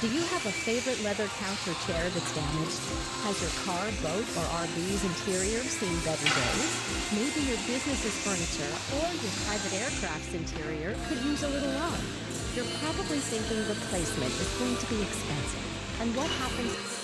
Do you have a favorite leather couch or chair that's damaged? Has your car, boat, or RV's interior seen better days? Maybe your business's furniture or your private aircraft's interior could use a little love. You're probably thinking replacement is going to be expensive. And what happens?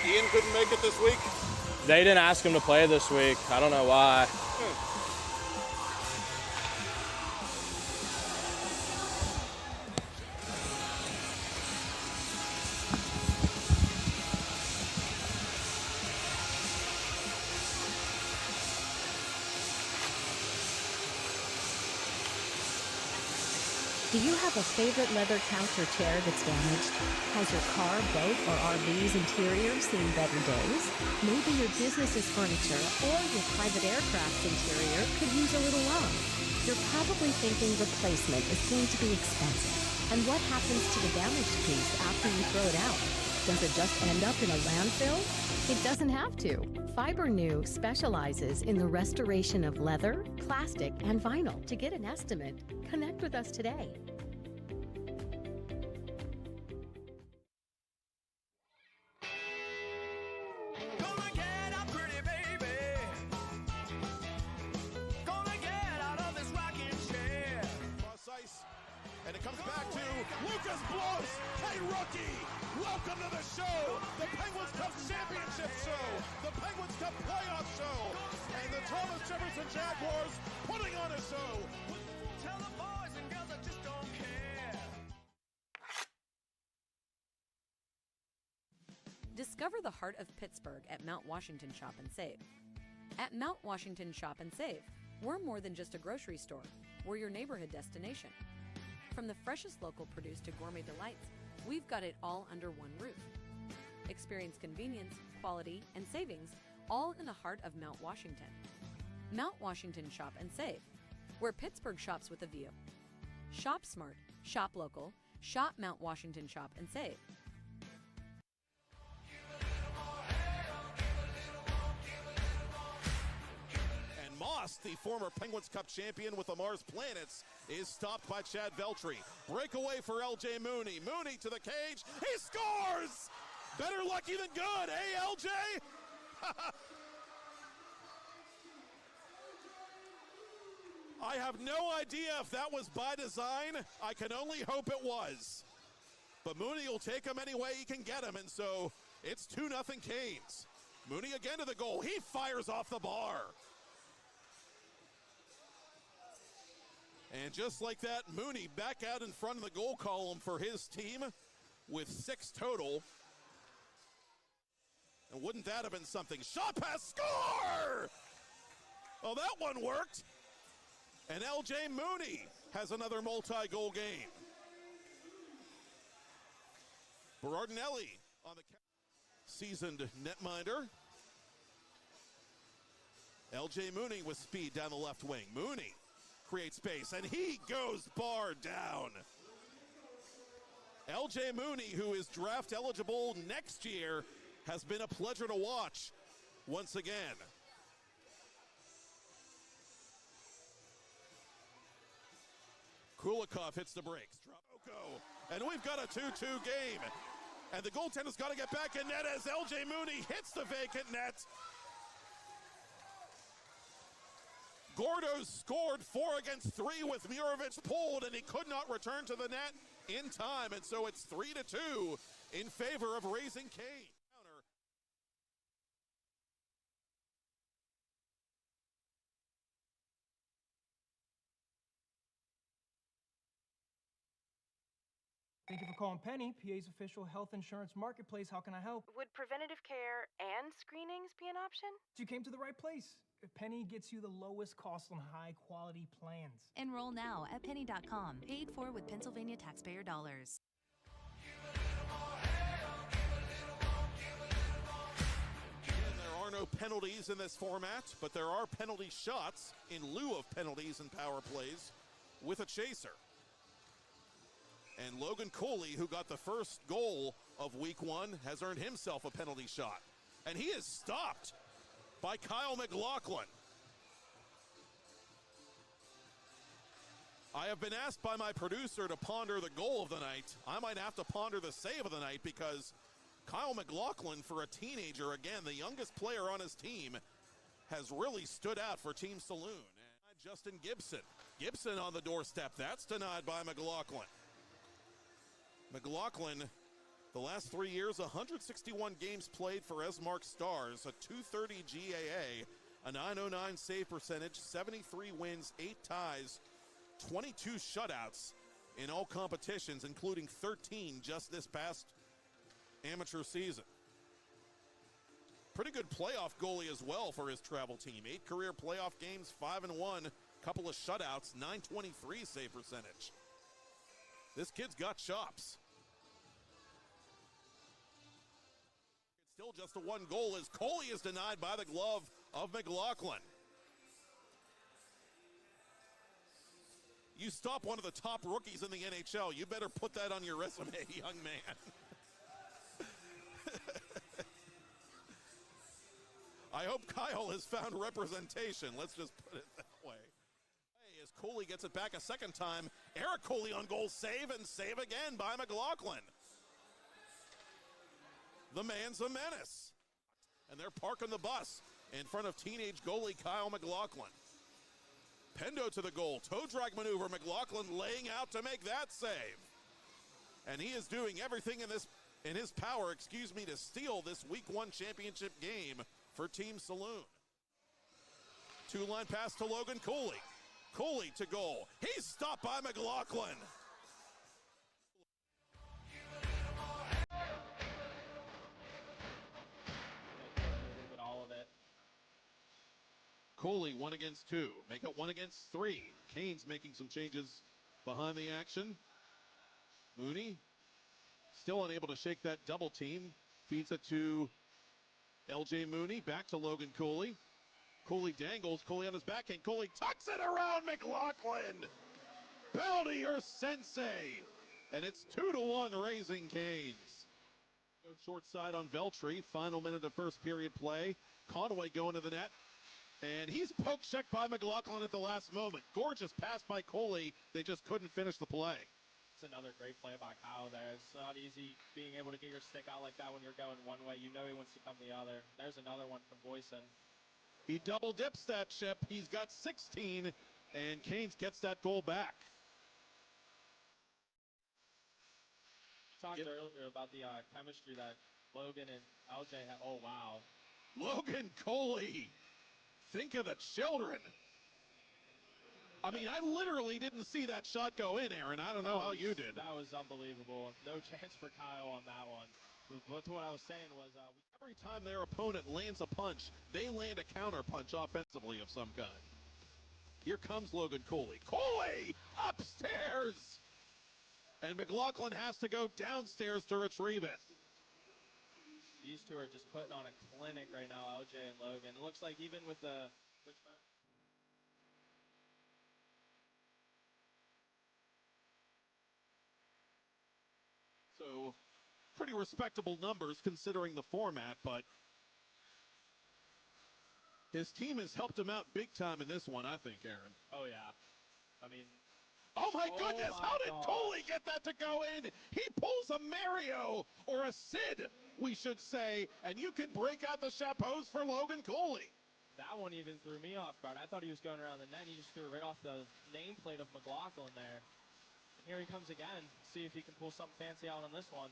Ian couldn't make it this week? They didn't ask him to play this week. I don't know why. Do you have a favorite leather couch or chair that's damaged? Has your car, boat, or RV's interior seen better days? Maybe your business's furniture or your private aircraft's interior could use a little love. You're probably thinking replacement is going to be expensive. And what happens to the damaged piece after you throw it out? Does it just end up in a landfill? It doesn't have to. FiberNew specializes in the restoration of leather, plastic, and vinyl. To get an estimate, connect with us today. rookie. Welcome to the show, the Penguins Cup Championship Show, the Penguins Cup Playoff Show, and the Thomas Jefferson Jaguars putting on a show. Tell the boys and girls I just don't care. Discover the heart of Pittsburgh at Mount Washington Shop and Save. At Mount Washington Shop and Save, we're more than just a grocery store. We're your neighborhood destination. From the freshest local produce to gourmet delights, we've got it all under one roof. Experience convenience, quality, and savings all in the heart of Mount Washington. Mount Washington Shop and Save, where Pittsburgh shops with a view. Shop smart, shop local, shop Mount Washington Shop and Save. Moss, the former Penguins Cup champion with the Mars Planets, is stopped by Chad Veltri. Breakaway for LJ Mooney. Mooney to the cage. He scores! Better lucky than good, eh, LJ? I have no idea if that was by design. I can only hope it was. But Mooney will take him any way he can get him, and so it's 2-0 Canes. Mooney again to the goal. He fires off the bar. And just like that, Mooney back out in front of the goal column for his team with 6 total. And wouldn't that have been something? Shot pass, score! Oh, that one worked. And LJ Mooney has another multi-goal game. Berardinelli on the seasoned netminder. LJ Mooney with speed down the left wing. Mooney creates space, and he goes bar down. LJ Mooney, who is draft eligible next year, has been a pleasure to watch once again. Kulikov hits the brakes. And we've got a 2-2 game. And the goaltender's got to get back in net as LJ Mooney hits the vacant net. Gordo scored 4 against 3 with Murovich pulled, and he could not return to the net in time, and so it's 3-2 in favor of Raising Cane. Thank you for calling Penny, PA's official health insurance marketplace. How can I help? Would preventative care and screenings be an option? You came to the right place. Penny gets you the lowest cost on high-quality plans. Enroll now at penny.com. Paid for with Pennsylvania taxpayer dollars. And there are no penalties in this format, but there are penalty shots in lieu of penalties and power plays with a chaser. And Logan Cooley, who got the first goal of week 1, has earned himself a penalty shot. And he is stopped by Kyle McLaughlin. I have been asked by my producer to ponder the goal of the night. I might have to ponder the save of the night because Kyle McLaughlin, for a teenager, again, the youngest player on his team, has really stood out for Team Saloon. And Justin Gibson. Gibson on the doorstep. That's denied by McLaughlin. McLaughlin, the last 3 years, 161 games played for Esmark Stars, a .230 GAA, a .909 save percentage, 73 wins, 8 ties, 22 shutouts in all competitions, including 13 just this past amateur season. Pretty good playoff goalie as well for his travel team. 8 career playoff games, 5-1, couple of shutouts, .923 save percentage. This kid's got chops. It's still just a 1 goal as Cooley is denied by the glove of McLaughlin. You stop one of the top rookies in the NHL, you better put that on your resume, young man. I hope Kyle has found representation. Let's just put it that way. As Cooley gets it back a second time, Eric Cooley on goal, save and save again by McLaughlin. The man's a menace. And they're parking the bus in front of teenage goalie Kyle McLaughlin. Pendo to the goal, toe drag maneuver, McLaughlin laying out to make that save. and he is doing everything in his power, to steal this Week 1 championship game for Team Saloon. Two-line pass to Logan Cooley. Cooley to goal. He's stopped by McLaughlin. All of it. Cooley 1 against 2. Make it 1 against 3. Canes making some changes behind the action. Mooney still unable to shake that double team. Feeds it to LJ Mooney. Back to Logan Cooley. Cooley dangles. Cooley on his backhand. Cooley tucks it around McLaughlin. Bounty your sensei. And it's 2-1 Raising Canes. Short side on Veltri. Final minute of first period play. Conway going to the net. And he's poke checked by McLaughlin at the last moment. Gorgeous pass by Cooley. They just couldn't finish the play. It's another great play by Kyle there. It's not easy being able to get your stick out like that when you're going one way. You know he wants to come the other. There's another one from Boyson. He double dips that chip. He's got 16, and Canes gets that goal back. Talked earlier about the chemistry that Logan and LJ have. Oh, wow. Logan Cooley. Think of the children. I mean, I literally didn't see that shot go in, Aaron. I don't know how you did. That was unbelievable. No chance for Kyle on that one. But what I was saying was every time their opponent lands a punch, they land a counter punch offensively of some kind. Here comes Logan Cooley. Cooley upstairs! And McLaughlin has to go downstairs to retrieve it. These two are just putting on a clinic right now, LJ and Logan. It looks like even with the... So, pretty respectable numbers considering the format, but his team has helped him out big time in this one, I think, Aaron. Oh, yeah. I mean... Oh my goodness, how did Cooley get that to go in? He pulls a Mario, or a Sid, we should say, and you can break out the chapeaus for Logan Cooley. That one even threw me off guard. I thought he was going around the net. He just threw it right off the nameplate of McLaughlin there. And here he comes again. See if he can pull something fancy out on this one.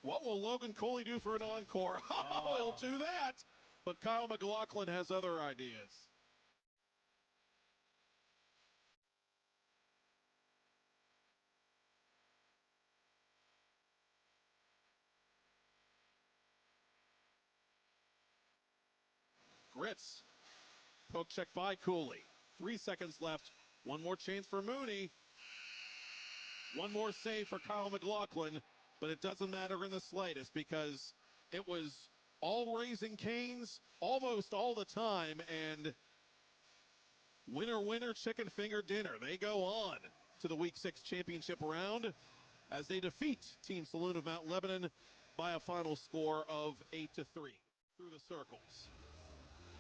What will Logan Cooley do for an encore? Oh, he'll do that. But Kyle McLaughlin has other ideas. Grits. Poke check by Cooley. 3 seconds left. One more chance for Mooney. One more save for Kyle McLaughlin. But it doesn't matter in the slightest because it was all Raising Canes almost all the time. And winner, winner, chicken finger dinner. They go on to the Week 6 championship round as they defeat Team Saloon of Mount Lebanon by a final score of 8-3 through the circles.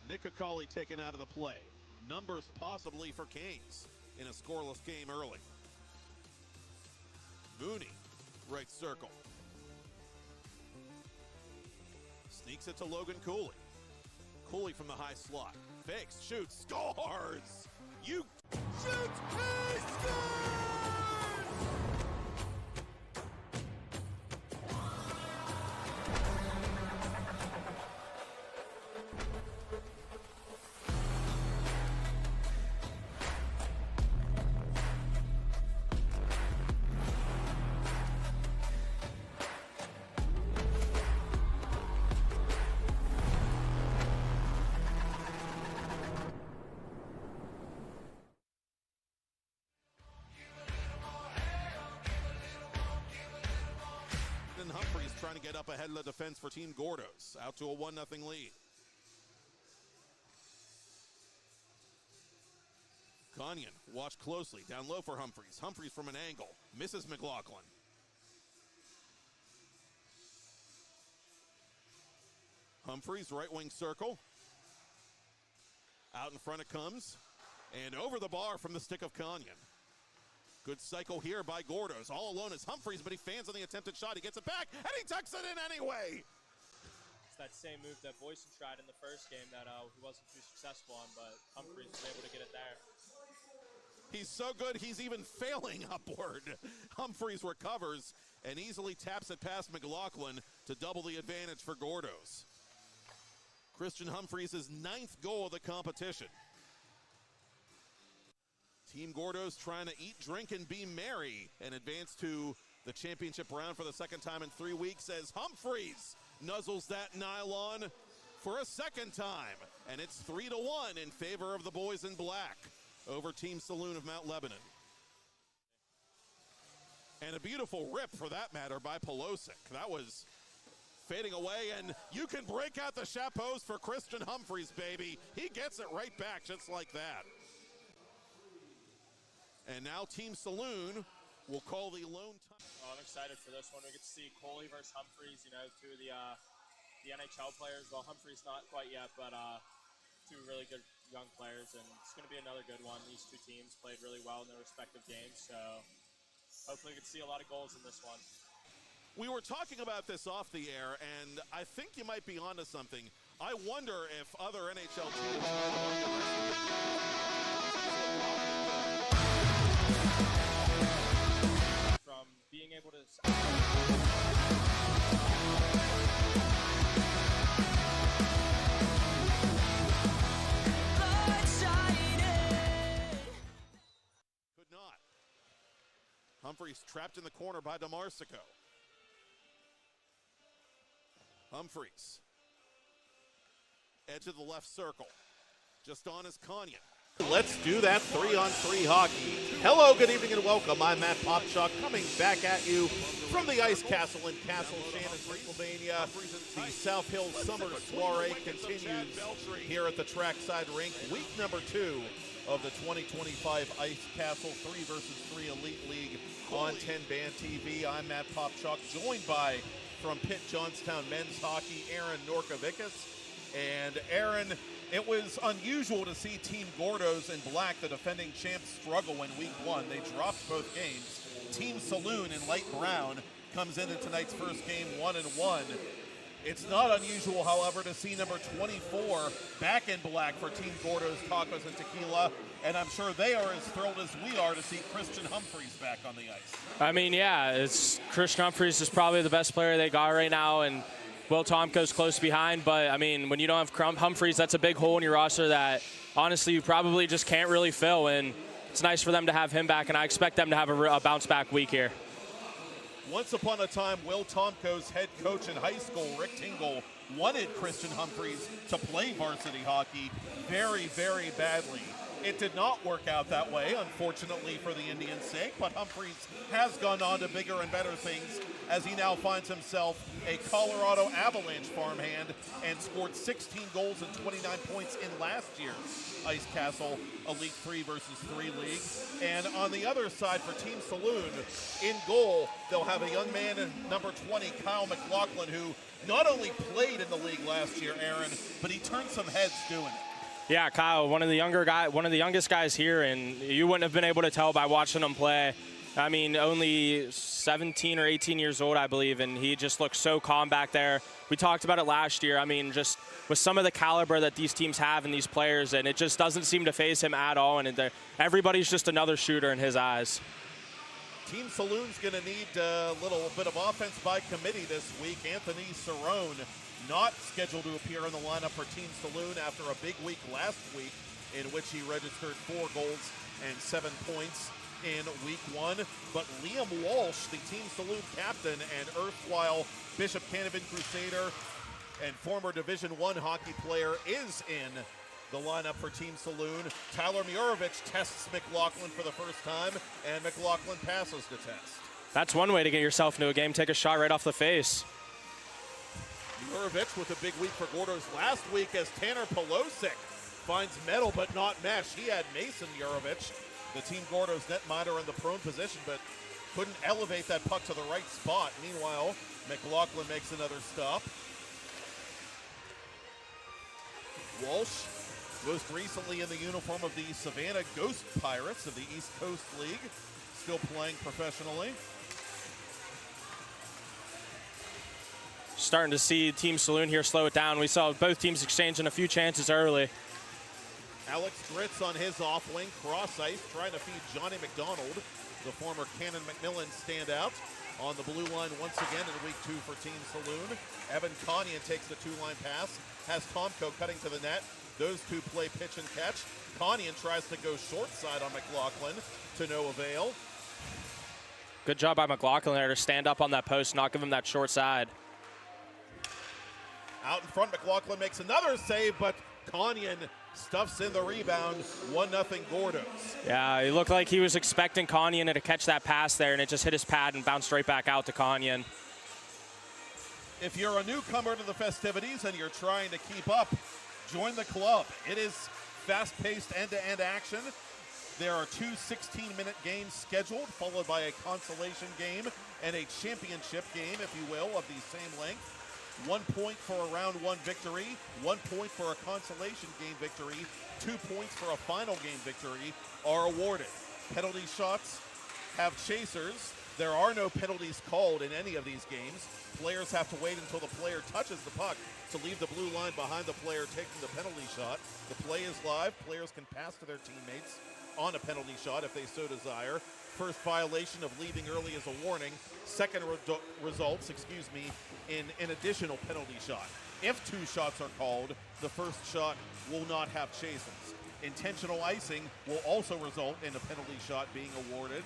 Nick Akali taken out of the play. Numbers possibly for Canes in a scoreless game early. Mooney, right circle. Sneaks it to Logan Cooley. Cooley from the high slot. Fakes, shoots, scores! You shoot, he scores! Humphreys trying to get up ahead of the defense for Team Gordos. Out to a 1-0 lead. Kanyan, watch closely. Down low for Humphreys. Humphreys from an angle. Misses McLaughlin. Humphreys, right wing circle. Out in front it comes. And over the bar from the stick of Kanyan. Good cycle here by Gordos. All alone is Humphreys, but he fans on the attempted shot. He gets it back, and he tucks it in anyway. It's that same move that Boyson tried in the first game that he wasn't too successful on, but Humphreys was able to get it there. He's so good, he's even failing upward. Humphreys recovers and easily taps it past McLaughlin to double the advantage for Gordo's. Christian Humphreys' 9th goal of the competition. Team Gordo's trying to eat, drink, and be merry and advance to the championship round for the second time in 3 weeks as Humphreys nuzzles that nylon for a second time. And it's 3-1 in favor of the boys in black over Team Saloon of Mount Lebanon. And a beautiful rip, for that matter, by Pelosic. That was fading away, and you can break out the chapeaus for Christian Humphreys, baby. He gets it right back just like that. And now Team Saloon will call the lone time. Oh, I'm excited for this one. We get to see Cooley versus Humphreys, you know, two of the NHL players. Well, Humphreys not quite yet, but two really good young players, and it's going to be another good one. These two teams played really well in their respective games, so hopefully we can see a lot of goals in this one. We were talking about this off the air, and I think you might be onto something. I wonder if other NHL teams From being able to... Could not. Humphreys trapped in the corner by DeMarsico. Humphreys. Edge of the left circle. Just on is Kanyan. Let's do that 3-on-3 hockey. Hello, good evening, and welcome. I'm Matt Popchuk coming back at you from the Ice Castle in Castle Shannon, Pennsylvania. The South Hills Summer Soiree continues here at the Trackside Rink. Week number 2 of the 2025 Ice Castle 3 vs. 3 Elite League on 10 Band TV. I'm Matt Popchuk, joined by, from Pitt Johnstown Men's Hockey, Aaron Norkovicus. And Aaron, it was unusual to see Team Gordo's in black, the defending champs, struggle in week 1. They dropped both games. Team Saloon in light brown comes into tonight's first game 1-1. It's not unusual, however, to see number 24 back in black for Team Gordo's Tacos and Tequila, and I'm sure they are as thrilled as we are to see Christian Humphreys back on the ice. I mean, yeah, it's Christian Humphreys is probably the best player they got right now, and Will Tomko's close behind, but I mean, when you don't have Humphreys, that's a big hole in your roster that honestly you probably just can't really fill, and it's nice for them to have him back, and I expect them to have a bounce back week here. Once upon a time, Will Tomko's head coach in high school, Rick Tingle, wanted Christian Humphreys to play varsity hockey very, very badly. It did not work out that way, unfortunately for the Indians' sake, but Humphreys has gone on to bigger and better things as he now finds himself a Colorado Avalanche farmhand and scored 16 goals and 29 points in last year's Ice Castle Elite 3 vs. 3 league. And on the other side for Team Saloon, in goal, they'll have a young man in number 20, Kyle McLaughlin, who not only played in the league last year, Aaron, but he turned some heads doing it. Yeah, Kyle, one of the youngest guys here, and you wouldn't have been able to tell by watching him play. I mean, only 17 or 18 years old, I believe, and he just looks so calm back there. We talked about it last year. I mean, just with some of the caliber that these teams have and these players, and it just doesn't seem to faze him at all, and everybody's just another shooter in his eyes. Team Saloon's going to need a little bit of offense by committee this week. Anthony Cerrone not scheduled to appear in the lineup for Team Saloon after a big week last week in which he registered 4 goals and 7 points in week 1. But Liam Walsh, the Team Saloon captain and erstwhile Bishop Canevin Crusader and former Division I hockey player, is in the lineup for Team Saloon. Tyler Murovich tests McLaughlin for the first time, and McLaughlin passes the test. That's one way to get yourself into a game. Take a shot right off the face. Murovich with a big week for Gordo's last week as Tanner Pelosic finds metal but not mesh. He had Mason Murovich, the Team Gordo's netminder, in the prone position, but couldn't elevate that puck to the right spot. Meanwhile, McLaughlin makes another stop. Walsh, most recently in the uniform of the Savannah Ghost Pirates of the East Coast League, still playing professionally. Starting to see Team Saloon here slow it down. We saw both teams exchanging a few chances early. Alex Gritz on his off wing, cross ice, trying to feed Johnny McDonald, the former Cannon McMillan standout. On the blue line once again in week 2 for Team Saloon. Evan Conyon takes the 2-line pass, has Tomko cutting to the net. Those two play pitch and catch. Conyon tries to go short side on McLaughlin to no avail. Good job by McLaughlin there to stand up on that post, not give him that short side. Out in front, McLaughlin makes another save, but Conyon stuffs in the rebound. 1-0 Gordos. Yeah, it looked like he was expecting Conyon to catch that pass there, and it just hit his pad and bounced right back out to Conyon. If you're a newcomer to the festivities and you're trying to keep up, join the club. It is fast-paced end-to-end action. There are 2 16-minute games scheduled, followed by a consolation game and a championship game, if you will, of the same length. 1 point for a round 1 victory, 1 point for a consolation game victory, 2 points for a final game victory are awarded. Penalty shots have chasers. There are no penalties called in any of these games. Players have to wait until the player touches the puck to leave the blue line behind the player taking the penalty shot. The play is live. Players can pass to their teammates on a penalty shot if they so desire. First violation of leaving early is a warning. Second results, in an additional penalty shot. If 2 shots are called, the first shot will not have chasers. Intentional icing will also result in a penalty shot being awarded.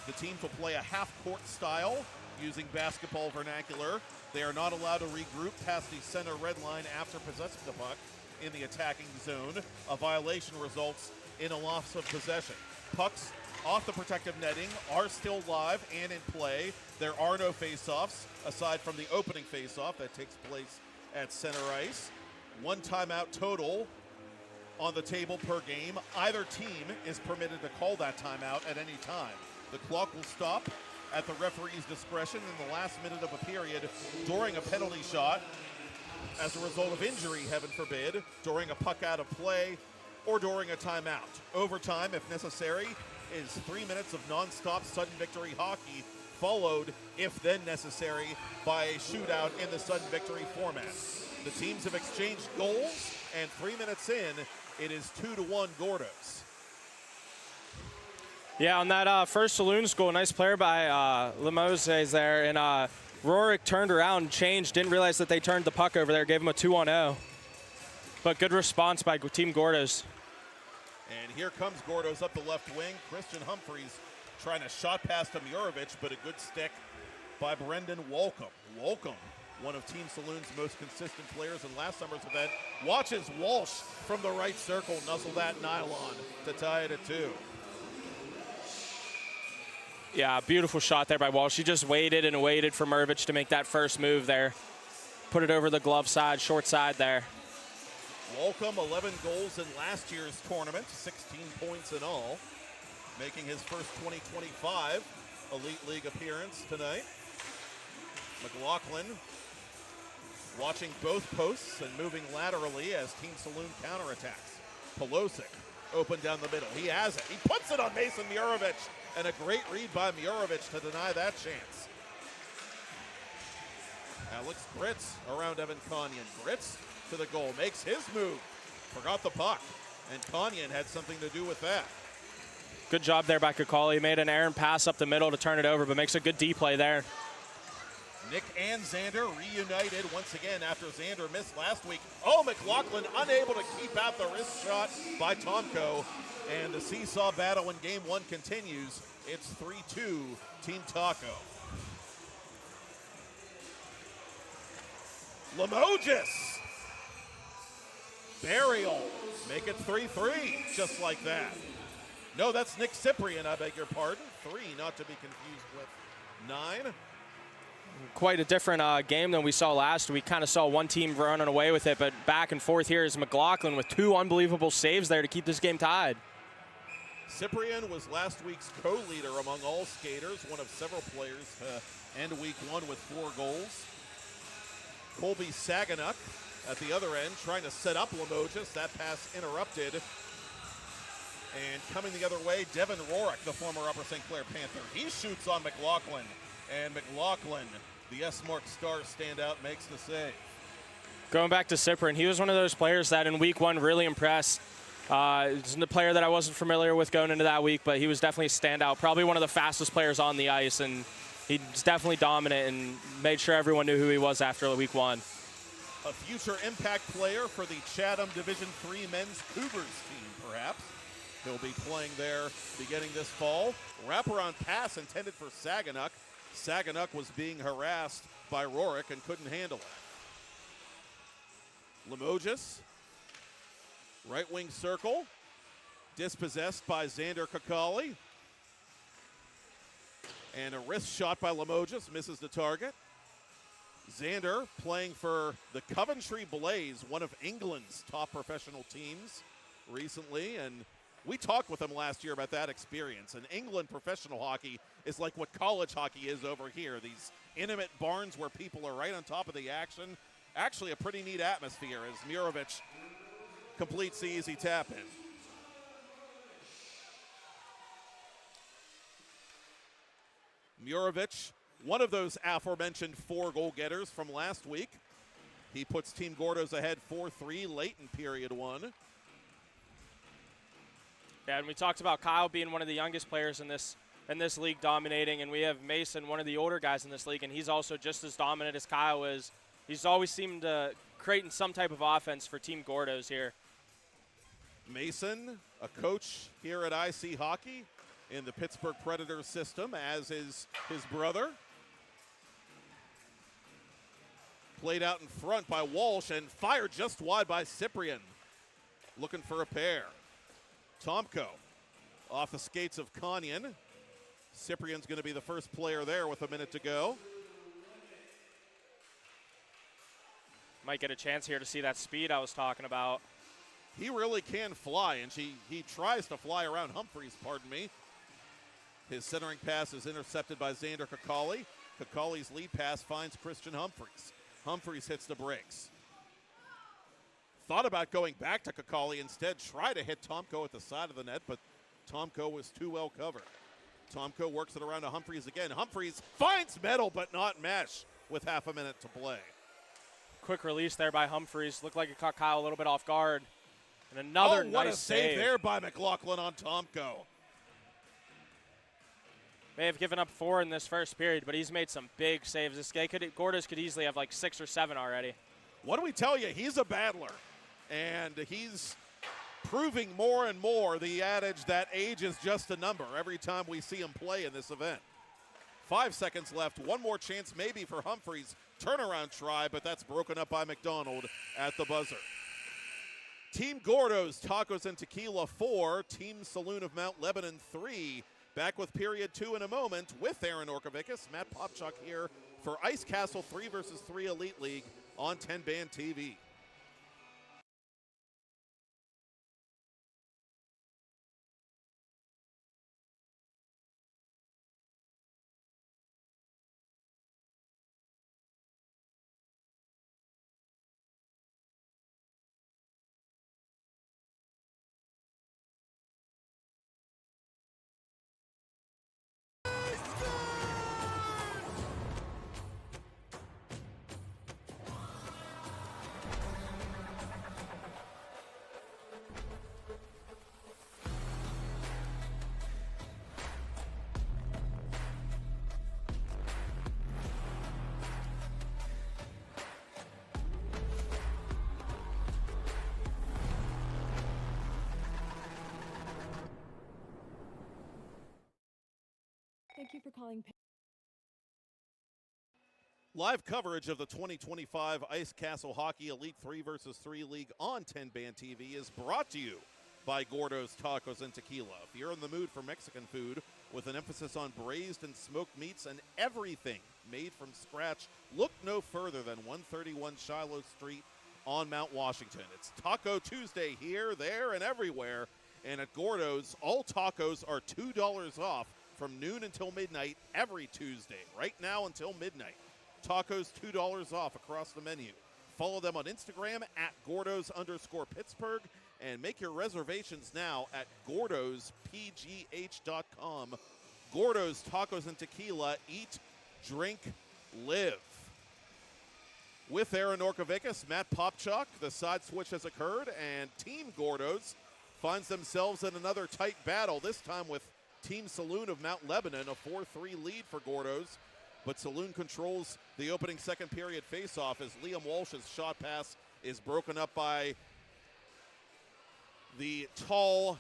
The teams will play a half-court style using basketball vernacular. They are not allowed to regroup past the center red line after possessing the puck in the attacking zone. A violation results in a loss of possession. Pucks off the protective netting are still live and in play. There are no face-offs aside from the opening face-off that takes place at center ice. 1 timeout total on the table per game. Either team is permitted to call that timeout at any time. The clock will stop at the referee's discretion in the last minute of a period during a penalty shot as a result of injury, heaven forbid, during a puck out of play, or during a timeout. Overtime, if necessary, is 3 minutes of nonstop sudden victory hockey, followed, if then necessary, by a shootout in the sudden victory format. The teams have exchanged goals, and 3 minutes in, it is 2-1 Gordos. Yeah, on that first Saloon goal, nice player by Limoses there, and Rorik turned around, changed, didn't realize that they turned the puck over there, gave him a 2-on-0. But good response by Team Gordos. And here comes Gordos up the left wing. Christian Humphreys trying to shot past to Murovich, but a good stick by Brendan Walcom. Walcom, one of Team Saloon's most consistent players in last summer's event, watches Walsh from the right circle nuzzle that nylon to tie it at 2. Yeah, beautiful shot there by Walsh. He just waited and waited for Murovich to make that first move there. Put it over the glove side, short side there. Walcom, 11 goals in last year's tournament, 16 points in all, making his first 2025 Elite League appearance tonight. McLaughlin watching both posts and moving laterally as Team Saloon counterattacks. Pelosic open down the middle. He has it. He puts it on Mason Murovich, and a great read by Murovich to deny that chance. Alex Gritz around Evan Conyon. Gritz to the goal, makes his move. Forgot the puck, and Conyon had something to do with that. Good job there by Cooley. He made an errant pass up the middle to turn it over, but makes a good D play there. Nick and Xander reunited once again after Xander missed last week. Oh, McLaughlin unable to keep out the wrist shot by Tomko. And the seesaw battle in game 1 continues. It's 3-2 Team Taco. Limogis. Burial. Make it 3-3, just like that. No, that's Nick Cyprian, I beg your pardon. 3, not to be confused with 9. Quite a different game than we saw last week. Kind of saw one team running away with it, but back and forth here is McLaughlin with 2 unbelievable saves there to keep this game tied. Cyprian was last week's co-leader among all skaters, one of several players to end week 1 with 4 goals. Colby Saganuk at the other end trying to set up Limogis. That pass interrupted. And coming the other way, Devin Rorik, the former Upper St. Clair Panther. He shoots on McLaughlin. And McLaughlin, the S-Mark star standout, makes the save. Going back to Cyprian, he was one of those players that in week 1 really impressed. He's a player that I wasn't familiar with going into that week, but he was definitely a standout. Probably one of the fastest players on the ice, and he's definitely dominant and made sure everyone knew who he was after week 1. A future impact player for the Chatham Division III men's Cougars team, perhaps. He'll be playing there beginning this fall. Wraparound pass intended for Saganuk. Saganuk was being harassed by Rorick and couldn't handle it. Limoges, right wing circle, dispossessed by Xander Kakali. And a wrist shot by Limoges, misses the target. Xander playing for the Coventry Blaze, one of England's top professional teams recently, and we talked with him last year about that experience. And England professional hockey is like what college hockey is over here. These intimate barns where people are right on top of the action. Actually a pretty neat atmosphere as Murovich completes the easy tap in. Murovich, one of those aforementioned 4 goal getters from last week. He puts Team Gordo's ahead 4-3 late in period 1. Yeah, and we talked about Kyle being one of the youngest players in this league, dominating, and we have Mason, one of the older guys in this league, and he's also just as dominant as Kyle is. He's always seemed to create some type of offense for Team Gordo's here. Mason, a coach here at IC Hockey in the Pittsburgh Predators system, as is his brother. Played out in front by Walsh and fired just wide by Cyprian. Looking for a pair. Tomko off the skates of Kanyan. Cyprian's going to be the first player there with a minute to go. Might get a chance here to see that speed I was talking about. He really can fly, and he tries to fly around Humphreys, pardon me. His centering pass is intercepted by Xander Kakali. Kakali's lead pass finds Christian Humphreys. Humphreys hits the brakes. Thought about going back to Kakali, instead try to hit Tomko at the side of the net, but Tomko was too well covered. Tomko works it around to Humphreys again. Humphreys finds metal, but not mesh with half a minute to play. Quick release there by Humphreys. Looked like it caught Kyle a little bit off guard. And another what nice a save there by McLaughlin on Tomko. May have given up 4 in this first period, but he's made some big saves. This guy Gordo's could easily have like 6 or 7 already. What do we tell you? He's a battler, and he's proving more and more the adage that age is just a number every time we see him play in this event. 5 seconds left. One more chance maybe for Humphreys. Turnaround try, but that's broken up by McDonald at the buzzer. Team Gordo's Tacos and Tequila 4, Team Saloon of Mount Lebanon 3. Back with period 2 in a moment with Aaron Orkovikas. Matt Popchuk here for Ice Castle 3 vs 3 Elite League on 10 Band TV. Thank you for calling. Live coverage of the 2025 Ice Castle Hockey Elite 3 vs 3 League on 10 Band TV is brought to you by Gordo's Tacos and Tequila. If you're in the mood for Mexican food with an emphasis on braised and smoked meats and everything made from scratch, look no further than 131 Shiloh Street on Mount Washington. It's Taco Tuesday here, there, and everywhere. And at Gordo's, all tacos are $2 off from noon until midnight every Tuesday, right now until midnight. Tacos $2 off across the menu. Follow them on Instagram at Gordos_Pittsburgh and make your reservations now at GordosPGH.com. Gordo's Tacos and Tequila. Eat, drink, live. With Aaron Orkovikas, Matt Popchuk, the side switch has occurred, and Team Gordo's finds themselves in another tight battle, this time with Team Saloon of Mount Lebanon, a 4-3 lead for Gordo's. But Saloon controls the opening second period faceoff as Liam Walsh's shot pass is broken up by the tall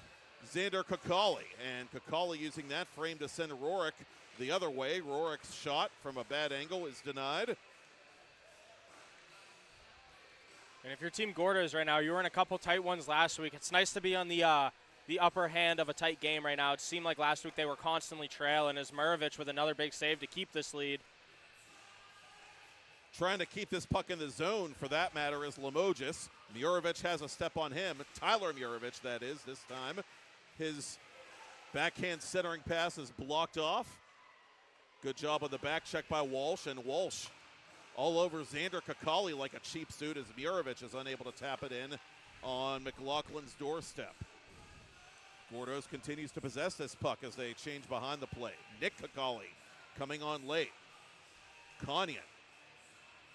Xander Kakali. And Kakali using that frame to send Rorik the other way. Rorik's shot from a bad angle is denied. And if your team Gordo's right now, you were in a couple tight ones last week. It's nice to be on the upper hand of a tight game right now. It seemed like last week they were constantly trailing as Murovich with another big save to keep this lead. Trying to keep this puck in the zone, for that matter, is Limoges. Murovich has a step on him. Tyler Murovich, that is, this time. His backhand centering pass is blocked off. Good job on the back check by Walsh, and Walsh all over Xander Kakali like a cheap suit as Murovich is unable to tap it in on McLaughlin's doorstep. Gordo's continues to possess this puck as they change behind the play. Nick Kakali coming on late. Kanyan,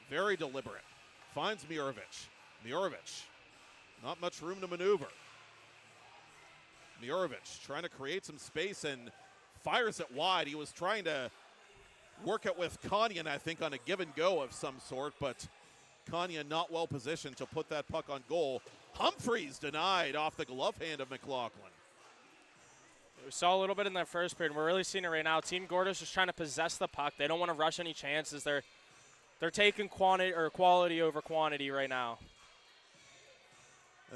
very deliberate, finds Murovich. Murovich, not much room to maneuver. Murovich trying to create some space and fires it wide. He was trying to work it with Kanyan, I think, on a give and go of some sort, but Kanyan not well positioned to put that puck on goal. Humphreys denied off the glove hand of McLaughlin. We saw a little bit in that first period. We're really seeing it right now. Team Gordo's just trying to possess the puck. They don't want to rush any chances. They're taking quality over quantity right now.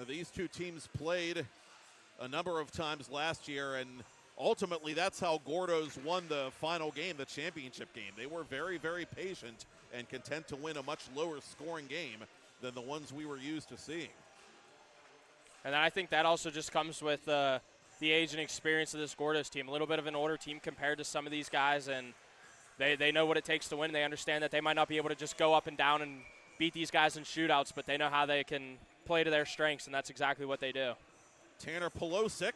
These two teams played a number of times last year, and ultimately that's how Gordo's won the final game, the championship game. They were very, very patient and content to win a much lower scoring game than the ones we were used to seeing. And I think that also just comes with the age and experience of this Gordo's team. A little bit of an older team compared to some of these guys, and they know what it takes to win. They understand that they might not be able to just go up and down and beat these guys in shootouts, but they know how they can play to their strengths, and that's exactly what they do. Tanner Pelosic,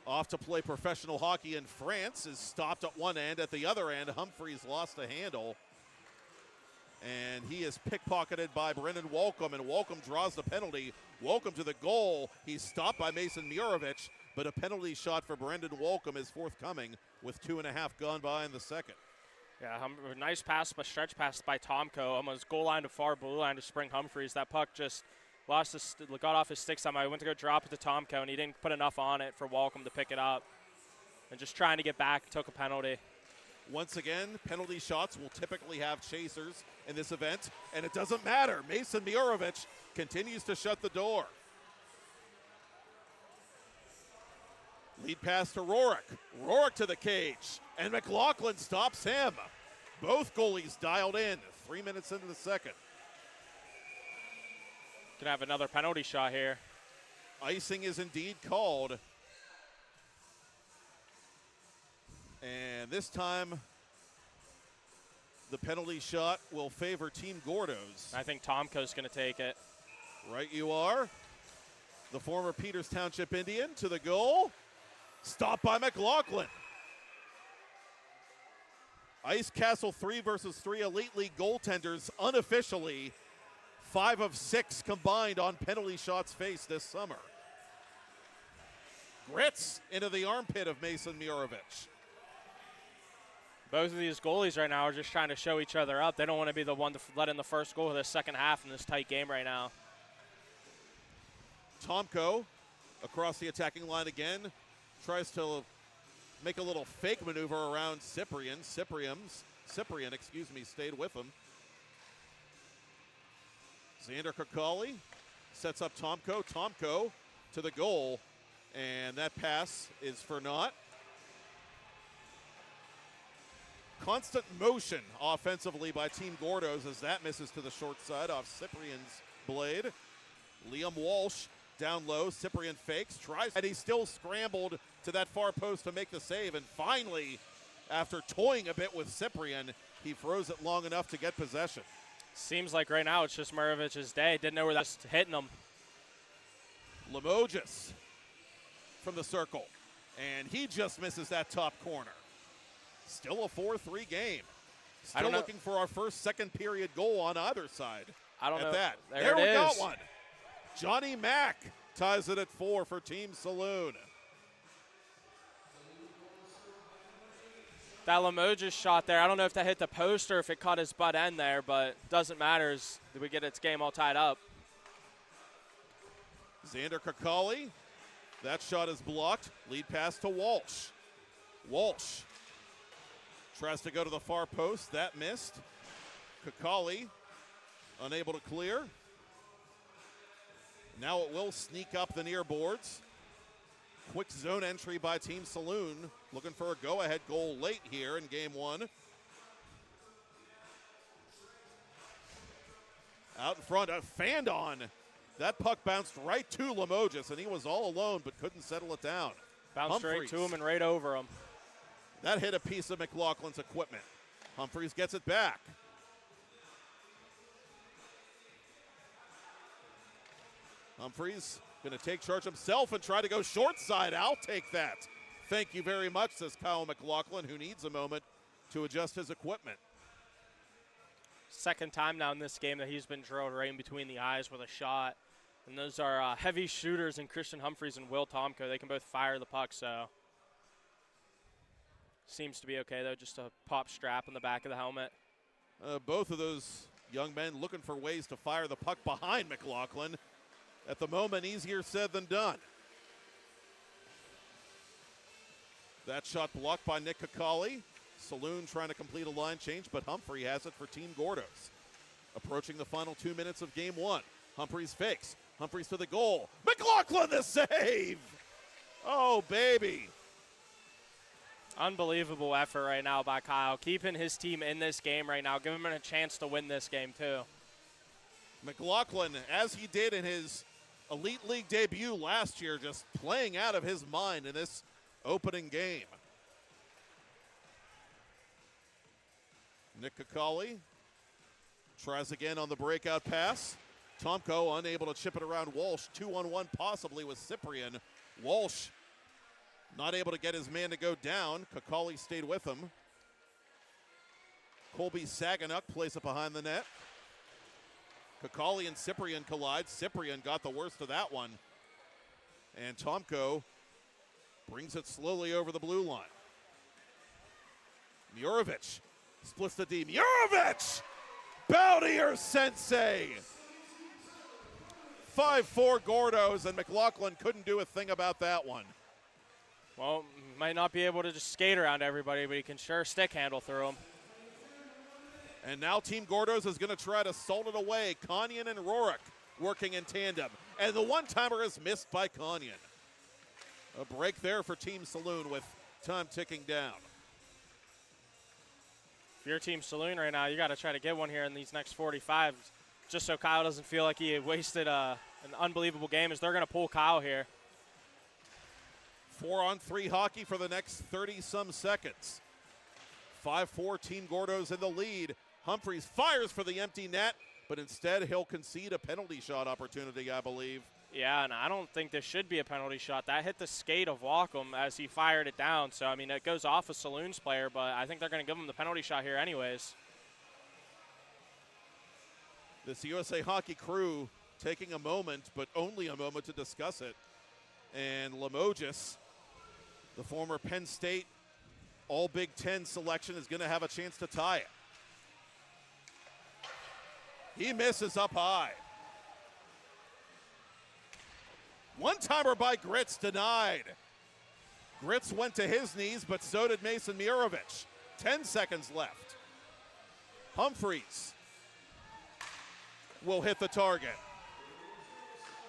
off to play professional hockey in France, is stopped at one end. At the other end, Humphreys lost the handle, and he is pickpocketed by Brendan Walcom, and Walcom draws the penalty. Walcom to the goal. He's stopped by Mason Murovich, but a penalty shot for Brendan Walcom is forthcoming with 2.5 gone by in the second. Yeah, nice pass, but stretch pass by Tomko. Almost goal line to far blue line to spring Humphreys. That puck just got off his stick somehow. He went to go drop it to Tomko, and he didn't put enough on it for Walcom to pick it up. And just trying to get back, took a penalty. Once again, penalty shots will typically have chasers in this event, and it doesn't matter. Mason Murovich continues to shut the door. Lead pass to Rorik. Rorik to the cage, and McLaughlin stops him. Both goalies dialed in 3 minutes into the second. Gonna have another penalty shot here. Icing is indeed called. And this time, the penalty shot will favor Team Gordo's. I think Tomko's gonna take it. Right you are. The former Peters Township Indian to the goal. Stopped by McLaughlin. Ice Castle 3 versus 3 Elite League goaltenders unofficially 5 of 6 combined on penalty shots faced this summer. Grits into the armpit of Mason Murovich. Both of these goalies right now are just trying to show each other up. They don't want to be the one to let in the first goal of the second half in this tight game right now. Tomko across the attacking line again. Tries to make a little fake maneuver around Cyprian. Cyprian, stayed with him. Xander Kakali sets up Tomko. Tomko to the goal, and that pass is for naught. Constant motion offensively by Team Gordo's as that misses to the short side off Cyprian's blade. Liam Walsh down low. Cyprian fakes, tries, and he's still scrambled to that far post to make the save. And finally, after toying a bit with Cyprian, he froze it long enough to get possession. Seems like right now it's just Murovich's day. Didn't know where that's hitting him. Limoges from the circle, and he just misses that top corner. Still a 4-3 game. Still looking for our first second period goal on either side. I don't know. That. There we got one. Johnny Mack ties it at 4 for Team Saloon. That Limoges shot there, I don't know if that hit the post or if it caught his butt end there, but doesn't matter as we get its game all tied up. Xander Kakali, that shot is blocked. Lead pass to Walsh. Walsh tries to go to the far post, that missed. Kakali unable to clear. Now it will sneak up the near boards. Quick zone entry by Team Saloon, looking for a go-ahead goal late here in game 1. Out in front, Fandon. That puck bounced right to Limoges, and he was all alone but couldn't settle it down. Bounced straight to him and right over him. That hit a piece of McLaughlin's equipment. Humphreys gets it back. Humphreys going to take charge himself and try to go short side. I'll take that. Thank you very much, says Kyle McLaughlin, who needs a moment to adjust his equipment. Second time now in this game that he's been drilled right in between the eyes with a shot. And those are heavy shooters in Christian Humphreys and Will Tomko. They can both fire the puck, so. Seems to be okay, though, just a pop strap in the back of the helmet. Both of those young men looking for ways to fire the puck behind McLaughlin. At the moment, easier said than done. That shot blocked by Nick Kakali. Saloon trying to complete a line change, but Humphrey has it for Team Gordos. Approaching the final 2 minutes of game 1. Humphreys fakes. Humphreys to the goal. McLaughlin the save! Oh, baby. Unbelievable effort right now by Kyle. Keeping his team in this game right now. Giving him a chance to win this game, too. McLaughlin, as he did in his Elite League debut last year, just playing out of his mind in this opening game. Nick Kakali tries again on the breakout pass. Tomko unable to chip it around Walsh. 2-on-1 possibly with Cyprian. Walsh not able to get his man to go down. Kakali stayed with him. Colby Saganuk plays it behind the net. Kakali and Cyprian collide. Cyprian got the worst of that one. And Tomko brings it slowly over the blue line. Murovich splits the D. Murovich! Bow to your sensei! 5-4 Gordos, and McLaughlin couldn't do a thing about that one. Well, might not be able to just skate around everybody, but he can sure stick handle through them. And now Team Gordos is going to try to salt it away. Konyan and Rorick working in tandem. And the one-timer is missed by Konyan. A break there for Team Saloon with time ticking down. If you're Team Saloon right now, you got to try to get one here in these next 45, just so Kyle doesn't feel like he wasted an unbelievable game, as they're going to pull Kyle here. 4-on-3 hockey for the next 30-some seconds. 5-4 Team Gordos in the lead. Humphreys fires for the empty net, but instead he'll concede a penalty shot opportunity, I believe. Yeah, and I don't think this should be a penalty shot. That hit the skate of Wacom as he fired it down. So, I mean, it goes off a Saloon's player, but I think they're going to give him the penalty shot here anyways. This USA Hockey crew taking a moment, but only a moment, to discuss it. And Limoges, the former Penn State All Big Ten selection, is going to have a chance to tie it. He misses up high. One-timer by Gritz denied. Gritz went to his knees, but so did Mason Murovich. 10 seconds left. Humphreys will hit the target.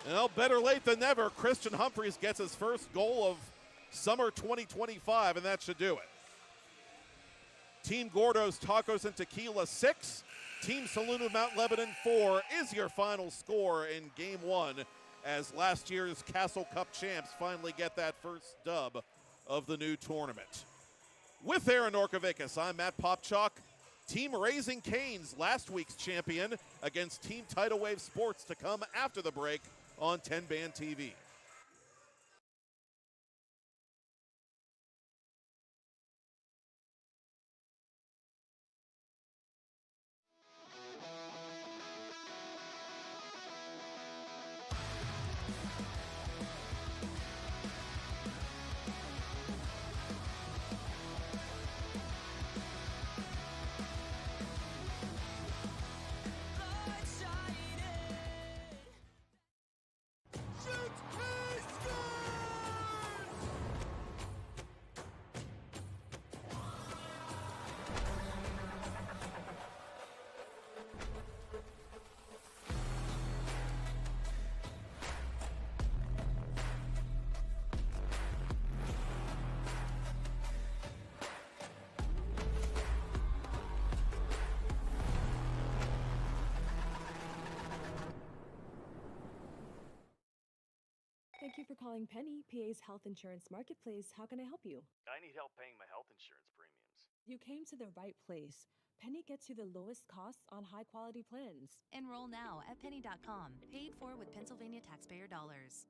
Well, better late than never. Christian Humphreys gets his first goal of summer 2025, and that should do it. Team Gordo's Tacos and Tequila 6. Team Saloon of Mount Lebanon 4 is your final score in Game 1, as last year's Castle Cup champs finally get that first dub of the new tournament. With Aaron Norkovicus, I'm Matt Popchalk. Team Raising Cane's last week's champion against Team Tidal Wave Sports to come after the break on 10-Band TV. Thank you for calling Penny, PA's health insurance marketplace. How can I help you? I need help paying my health insurance premiums. You came to the right place. Penny gets you the lowest costs on high quality plans. Enroll now at penny.com. Paid for with Pennsylvania taxpayer dollars.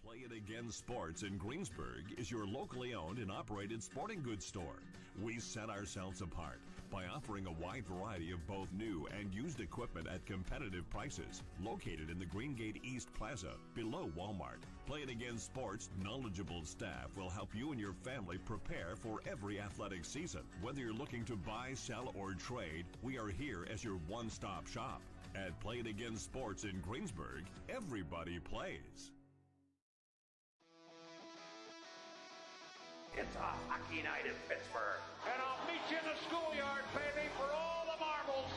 Play It Again Sports in Greensburg is your locally owned and operated sporting goods store. We set ourselves apart by offering a wide variety of both new and used equipment at competitive prices. Located in the Greengate East Plaza, below Walmart, Play It Again Sports' knowledgeable staff will help you and your family prepare for every athletic season. Whether you're looking to buy, sell, or trade, we are here as your one-stop shop. At Play It Again Sports in Greensburg, everybody plays. It's a hockey night in Pittsburgh. And I'll meet you in the schoolyard, baby, for all the marbles.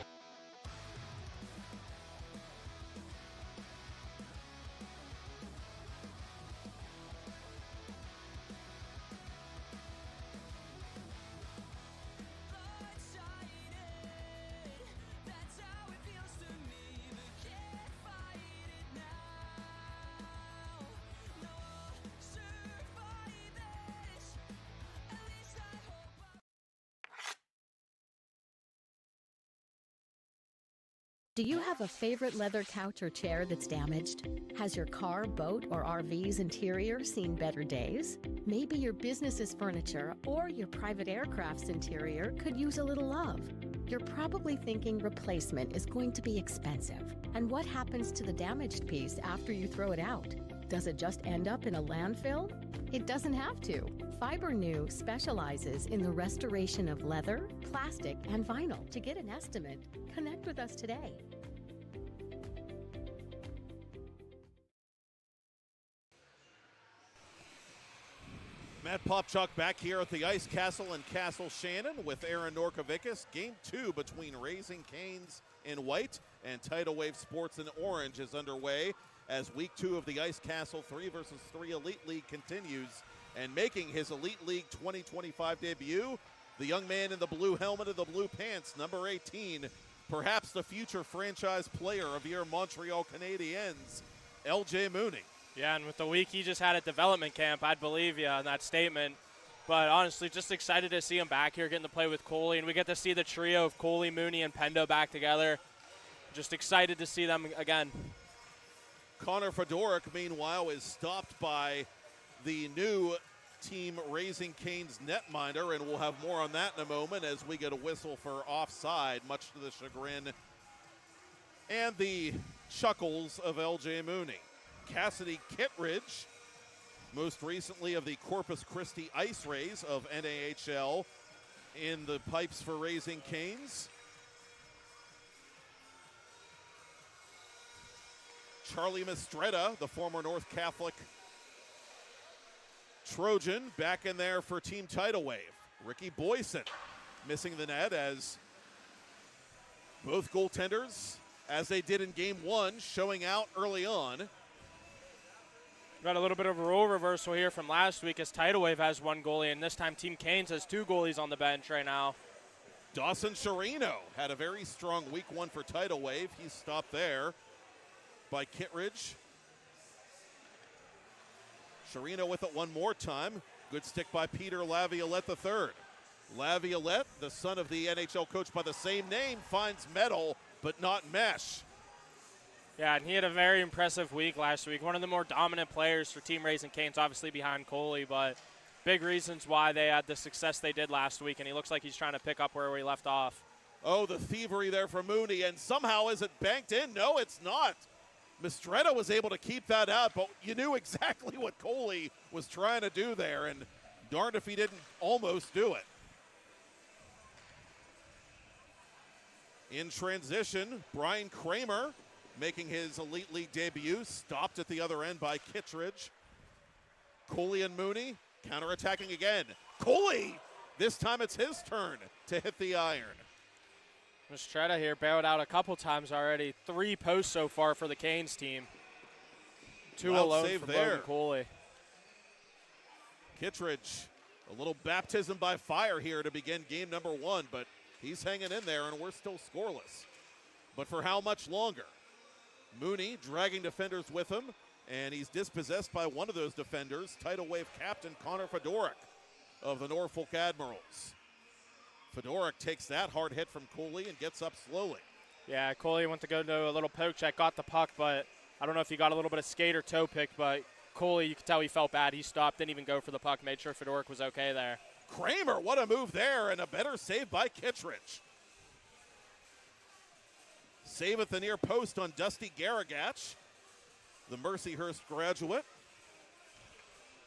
Do you have a favorite leather couch or chair that's damaged? Has your car, boat, or RV's interior seen better days? Maybe your business's furniture or your private aircraft's interior could use a little love. You're probably thinking replacement is going to be expensive. And what happens to the damaged piece after you throw it out? Does it just end up in a landfill? It doesn't have to. FiberNew specializes in the restoration of leather, plastic, and vinyl. To get an estimate, connect with us today. Matt Popchuk back here at the Ice Castle in Castle Shannon with Aaron Norkovicus. Game 2 between Raising Canes in white and Tidal Wave Sports in orange is underway as week 2 of the Ice Castle 3 versus 3 Elite League continues. And making his Elite League 2025 debut, the young man in the blue helmet and the blue pants, number 18, perhaps the future franchise player of your Montreal Canadiens, LJ Mooney. Yeah, and with the week he just had at development camp, I'd believe you on that statement. But honestly, just excited to see him back here, getting to play with Cooley. And we get to see the trio of Cooley, Mooney, and Pendo back together. Just excited to see them again. Connor Fedorek, meanwhile, is stopped by the new team Raising Cane's netminder, and we'll have more on that in a moment as we get a whistle for offside, much to the chagrin and the chuckles of LJ Mooney. Cassidy Kittredge, most recently of the Corpus Christi Ice Rays of NAHL, in the pipes for Raising Canes. Charlie Mistretta, the former North Catholic Trojan, back in there for Team Tidal Wave. Ricky Boyson missing the net as both goaltenders, as they did in Game 1, showing out early on. Got a little bit of a role reversal here from last week as Tidal Wave has one goalie, and this time Team Canes has 2 goalies on the bench right now. Dawson Chirino had a very strong week 1 for Tidal Wave. He's stopped there by Kittredge. Chirino with it one more time. Good stick by Peter Laviolette III. Laviolette, the son of the NHL coach by the same name, finds metal but not mesh. Yeah, and he had a very impressive week last week. One of the more dominant players for Team Raising Canes, obviously behind Cooley, but big reasons why they had the success they did last week, and he looks like he's trying to pick up where we left off. Oh, the thievery there for Mooney, and somehow is it banked in? No, it's not. Mistretta was able to keep that out, but you knew exactly what Cooley was trying to do there, and darned if he didn't almost do it. In transition, Brian Kramer making his Elite League debut, stopped at the other end by Kittredge. Cooley and Mooney counterattacking again. Cooley, this time it's his turn to hit the iron. Mistretta here bailed out a couple times already. 3 posts so far for the Canes team. 2 alone for Logan Cooley. Kittredge, a little baptism by fire here to begin game number 1, but he's hanging in there and we're still scoreless. But for how much longer? Mooney dragging defenders with him, and he's dispossessed by one of those defenders, tidal wave captain Connor Fedorek of the Norfolk Admirals. Fedorek takes that hard hit from Cooley and gets up slowly. Yeah, Cooley went to go do a little poke check, got the puck, but I don't know if he got a little bit of skate or toe pick, but Cooley, you could tell he felt bad. He stopped, didn't even go for the puck, made sure Fedorek was okay there. Kramer, what a move there, and a better save by Kittredge. Save at the near post on Dusty Garagach, the Mercyhurst graduate.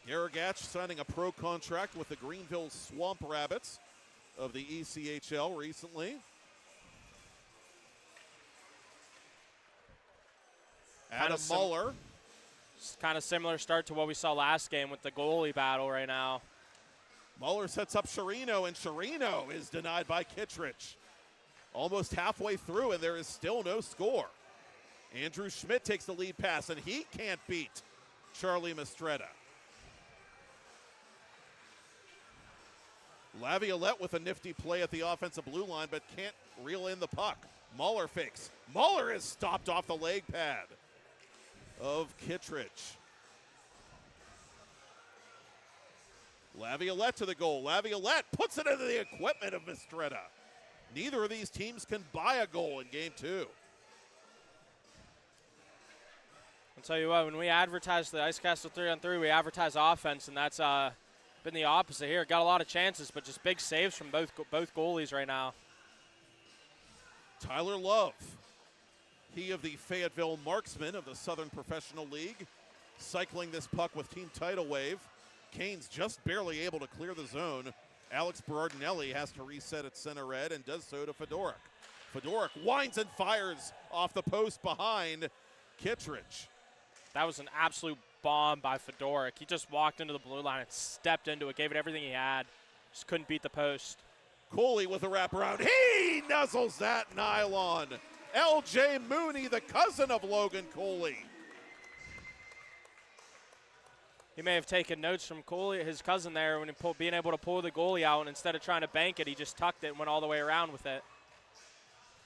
Garagach signing a pro contract with the Greenville Swamp Rabbits of the ECHL recently. Adam Muller. Kind of similar start to what we saw last game with the goalie battle right now. Muller sets up Chirino, and Chirino is denied by Kittredge. Almost halfway through, and there is still no score. Andrew Schmidt takes the lead pass, and he can't beat Charlie Mistretta. Laviolette with a nifty play at the offensive blue line, but can't reel in the puck. Muller fakes. Muller is stopped off the leg pad of Kittredge. Laviolette to the goal. Laviolette puts it into the equipment of Mistretta. Neither of these teams can buy a goal in game two. I'll tell you what, when we advertise the Ice Castle 3-on-3, we advertise offense, and that's been the opposite here. Got a lot of chances, but just big saves from both goalies right now. Tyler Love, he of the Fayetteville Marksmen of the Southern Professional League, cycling this puck with team tidal wave. Canes just barely able to clear the zone. Alex Berardinelli has to reset at center red and does so to Fedorek. Fedorek winds and fires off the post behind Kittredge. That was an absolute bomb by Fedorek. He just walked into the blue line and stepped into it, gave it everything he had. Just couldn't beat the post. Cooley with a wraparound. He nuzzles that nylon. L.J. Mooney, the cousin of Logan Cooley. He may have taken notes from Cooley, his cousin there, when being able to pull the goalie out, and instead of trying to bank it, he just tucked it and went all the way around with it.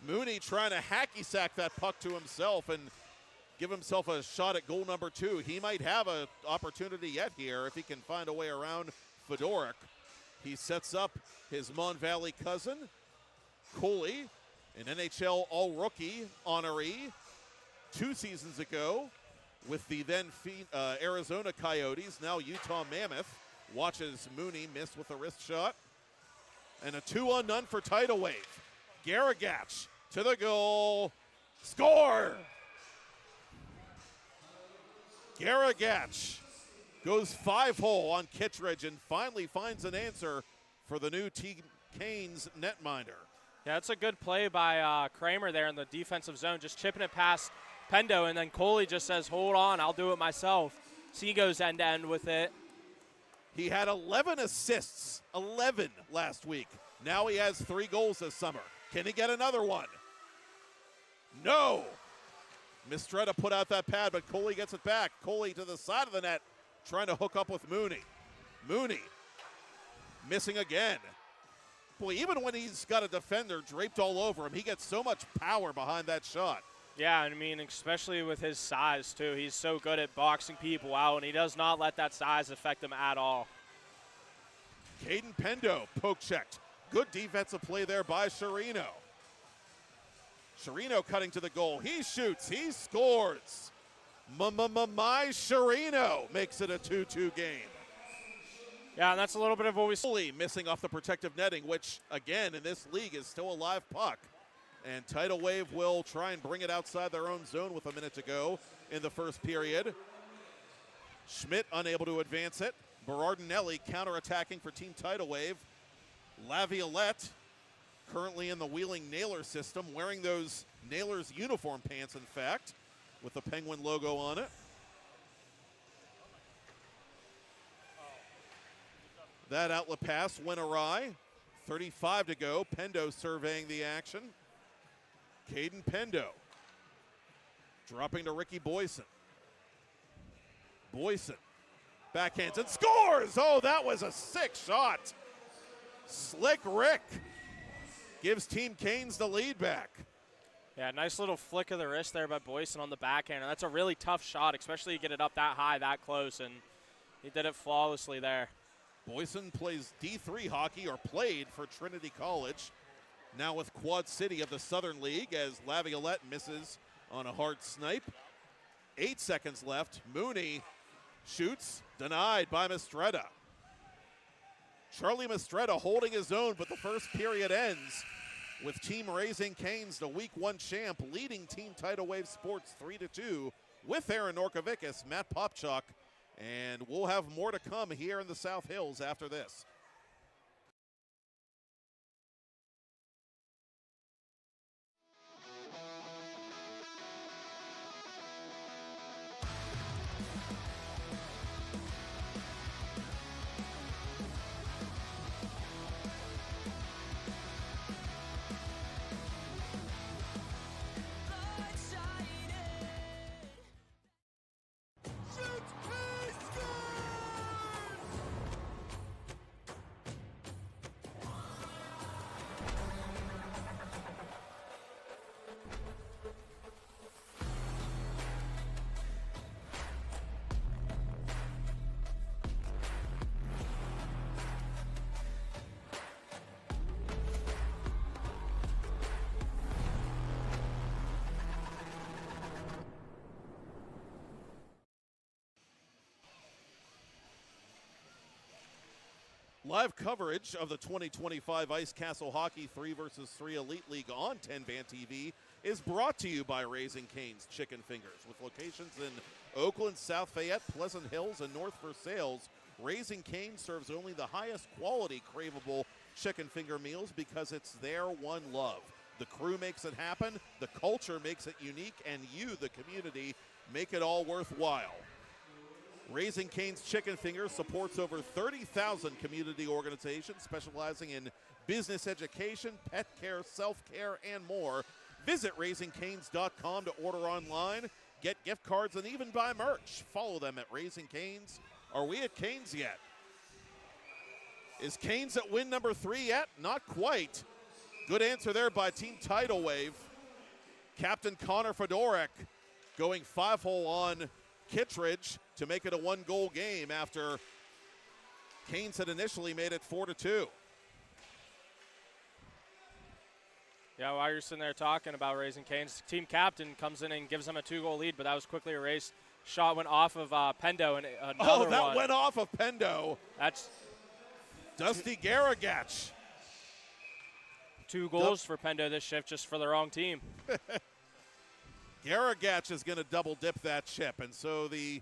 Mooney trying to hacky sack that puck to himself and give himself a shot at goal number 2. He might have an opportunity yet here if he can find a way around Fedorek. He sets up his Mon Valley cousin, Cooley, an NHL All-Rookie honoree 2 seasons ago with the then Arizona Coyotes, now Utah Mammoth. Watches Mooney miss with a wrist shot. And a 2-on-none for tidal wave. Garagach to the goal. Score! Garagach goes 5-hole on Kittredge and finally finds an answer for the new Team Canes netminder. Yeah, that's a good play by Kramer there in the defensive zone, just chipping it past Pendo, and then Cooley just says, hold on, I'll do it myself. So he goes end-to-end with it. He had 11 assists, 11 last week. Now he has 3 goals this summer. Can he get another one? No. Mistretta put out that pad, but Cooley gets it back. Cooley to the side of the net, trying to hook up with Mooney. Mooney missing again. Boy, even when he's got a defender draped all over him, he gets so much power behind that shot. Yeah, I mean, especially with his size, too. He's so good at boxing people out, and he does not let that size affect him at all. Caden Pendo poke checked. Good defensive play there by Chirino. Chirino cutting to the goal. He shoots. He scores. My Chirino makes it a 2-2 game. Yeah, and that's a little bit of what we see. Missing off the protective netting, which, again, in this league is still a live puck. And Tidal Wave will try and bring it outside their own zone with a minute to go in the first period. Schmidt unable to advance it. Berardinelli counterattacking for Team Tidal Wave. Laviolette currently in the Wheeling Nailer system, wearing those Nailers uniform pants, in fact, with the Penguin logo on it. That outlet pass went awry. 35 to go. Pendo surveying the action. Caden Pendo dropping to Ricky Boyson. Boyson backhands and scores! Oh, that was a sick shot. Slick Rick gives Team Canes the lead back. Yeah, nice little flick of the wrist there by Boyson on the backhand. And that's a really tough shot, especially to get it up that high, that close. And he did it flawlessly there. Boyson plays D3 hockey, or played for Trinity College. Now with Quad City of the Southern League, as Laviolette misses on a hard snipe. 8 seconds left. Mooney shoots, denied by Mistretta. Charlie Mistretta holding his own, but the first period ends with Team Raising Cane's, the Week 1 champ, leading Team Tidal Wave Sports 3-2 with Aaron Norkovicus, Matt Popchuk, and we'll have more to come here in the South Hills after this. Live coverage of the 2025 Ice Castle Hockey 3-vs-3 Elite League on 10-Band TV is brought to you by Raising Cane's Chicken Fingers. With locations in Oakland, South Fayette, Pleasant Hills, and North Versailles, Raising Cane serves only the highest quality craveable chicken finger meals because it's their one love. The crew makes it happen, the culture makes it unique, and you, the community, make it all worthwhile. Raising Cane's Chicken Fingers supports over 30,000 community organizations specializing in business education, pet care, self-care, and more. Visit RaisingCanes.com to order online, get gift cards, and even buy merch. Follow them at Raising Canes. Are we at Canes yet? Is Canes at win number 3 yet? Not quite. Good answer there by Team Tidal Wave. Captain Connor Fedorek going 5-hole on Kittredge to make it a 1-goal game after Canes had initially made it 4-2. Yeah, while you're sitting there talking about Raising Cane's, team captain comes in and gives them a 2-goal lead, but that was quickly erased. Shot went off of Pendo, and another one. Went off of Pendo. That's Dusty Garagach. 2 goals for Pendo this shift, just for the wrong team. Garagach is going to double dip that chip, and so the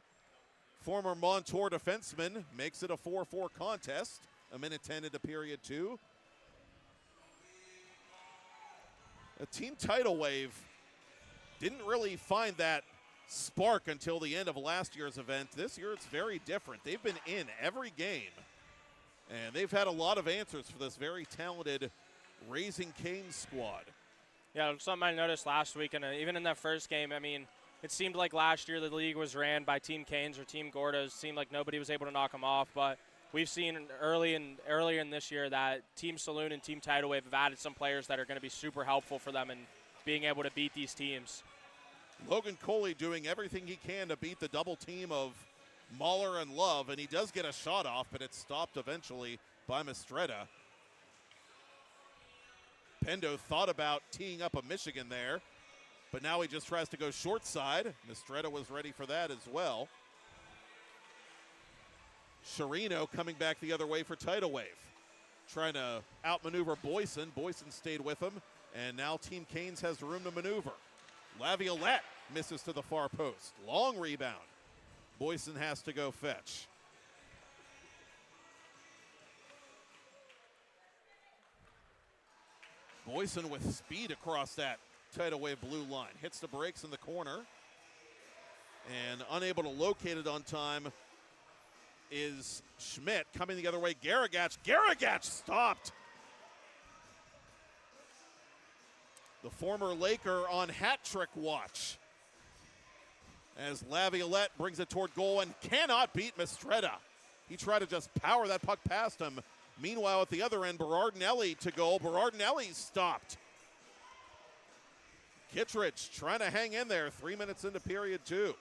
former Montour defenseman makes it a 4-4 contest. A minute 10 into period 2. A Team Tidal Wave didn't really find that spark until the end of last year's event. This year it's very different. They've been in every game, and they've had a lot of answers for this very talented Raising Cane's squad. Yeah, something I noticed last week, and even in that first game, I mean, it seemed like last year the league was ran by Team Canes or Team Gordo. It seemed like nobody was able to knock them off, but we've seen earlier in this year that Team Saloon and Team Tidal Wave have added some players that are going to be super helpful for them in being able to beat these teams. Logan Cooley doing everything he can to beat the double team of Mahler and Love, and he does get a shot off, but it's stopped eventually by Mistretta. Pendo thought about teeing up a Michigan there, but now he just tries to go short side. Mistretta was ready for that as well. Sherino coming back the other way for Tidal Wave, trying to outmaneuver Boyson. Boyson stayed with him, and now Team Canes has room to maneuver. Laviolette misses to the far post. Long rebound. Boyson has to go fetch. Boyson with speed across that Tidal Wave blue line. Hits the brakes in the corner. And unable to locate it on time is Schmidt. Coming the other way, Garagach. Garagach stopped. The former Laker on hat trick watch, as Laviolette brings it toward goal and cannot beat Mistretta. He tried to just power that puck past him. Meanwhile, at the other end, Berardinelli to goal. Berardinelli stopped. Kittredge trying to hang in there 3 minutes into period 2.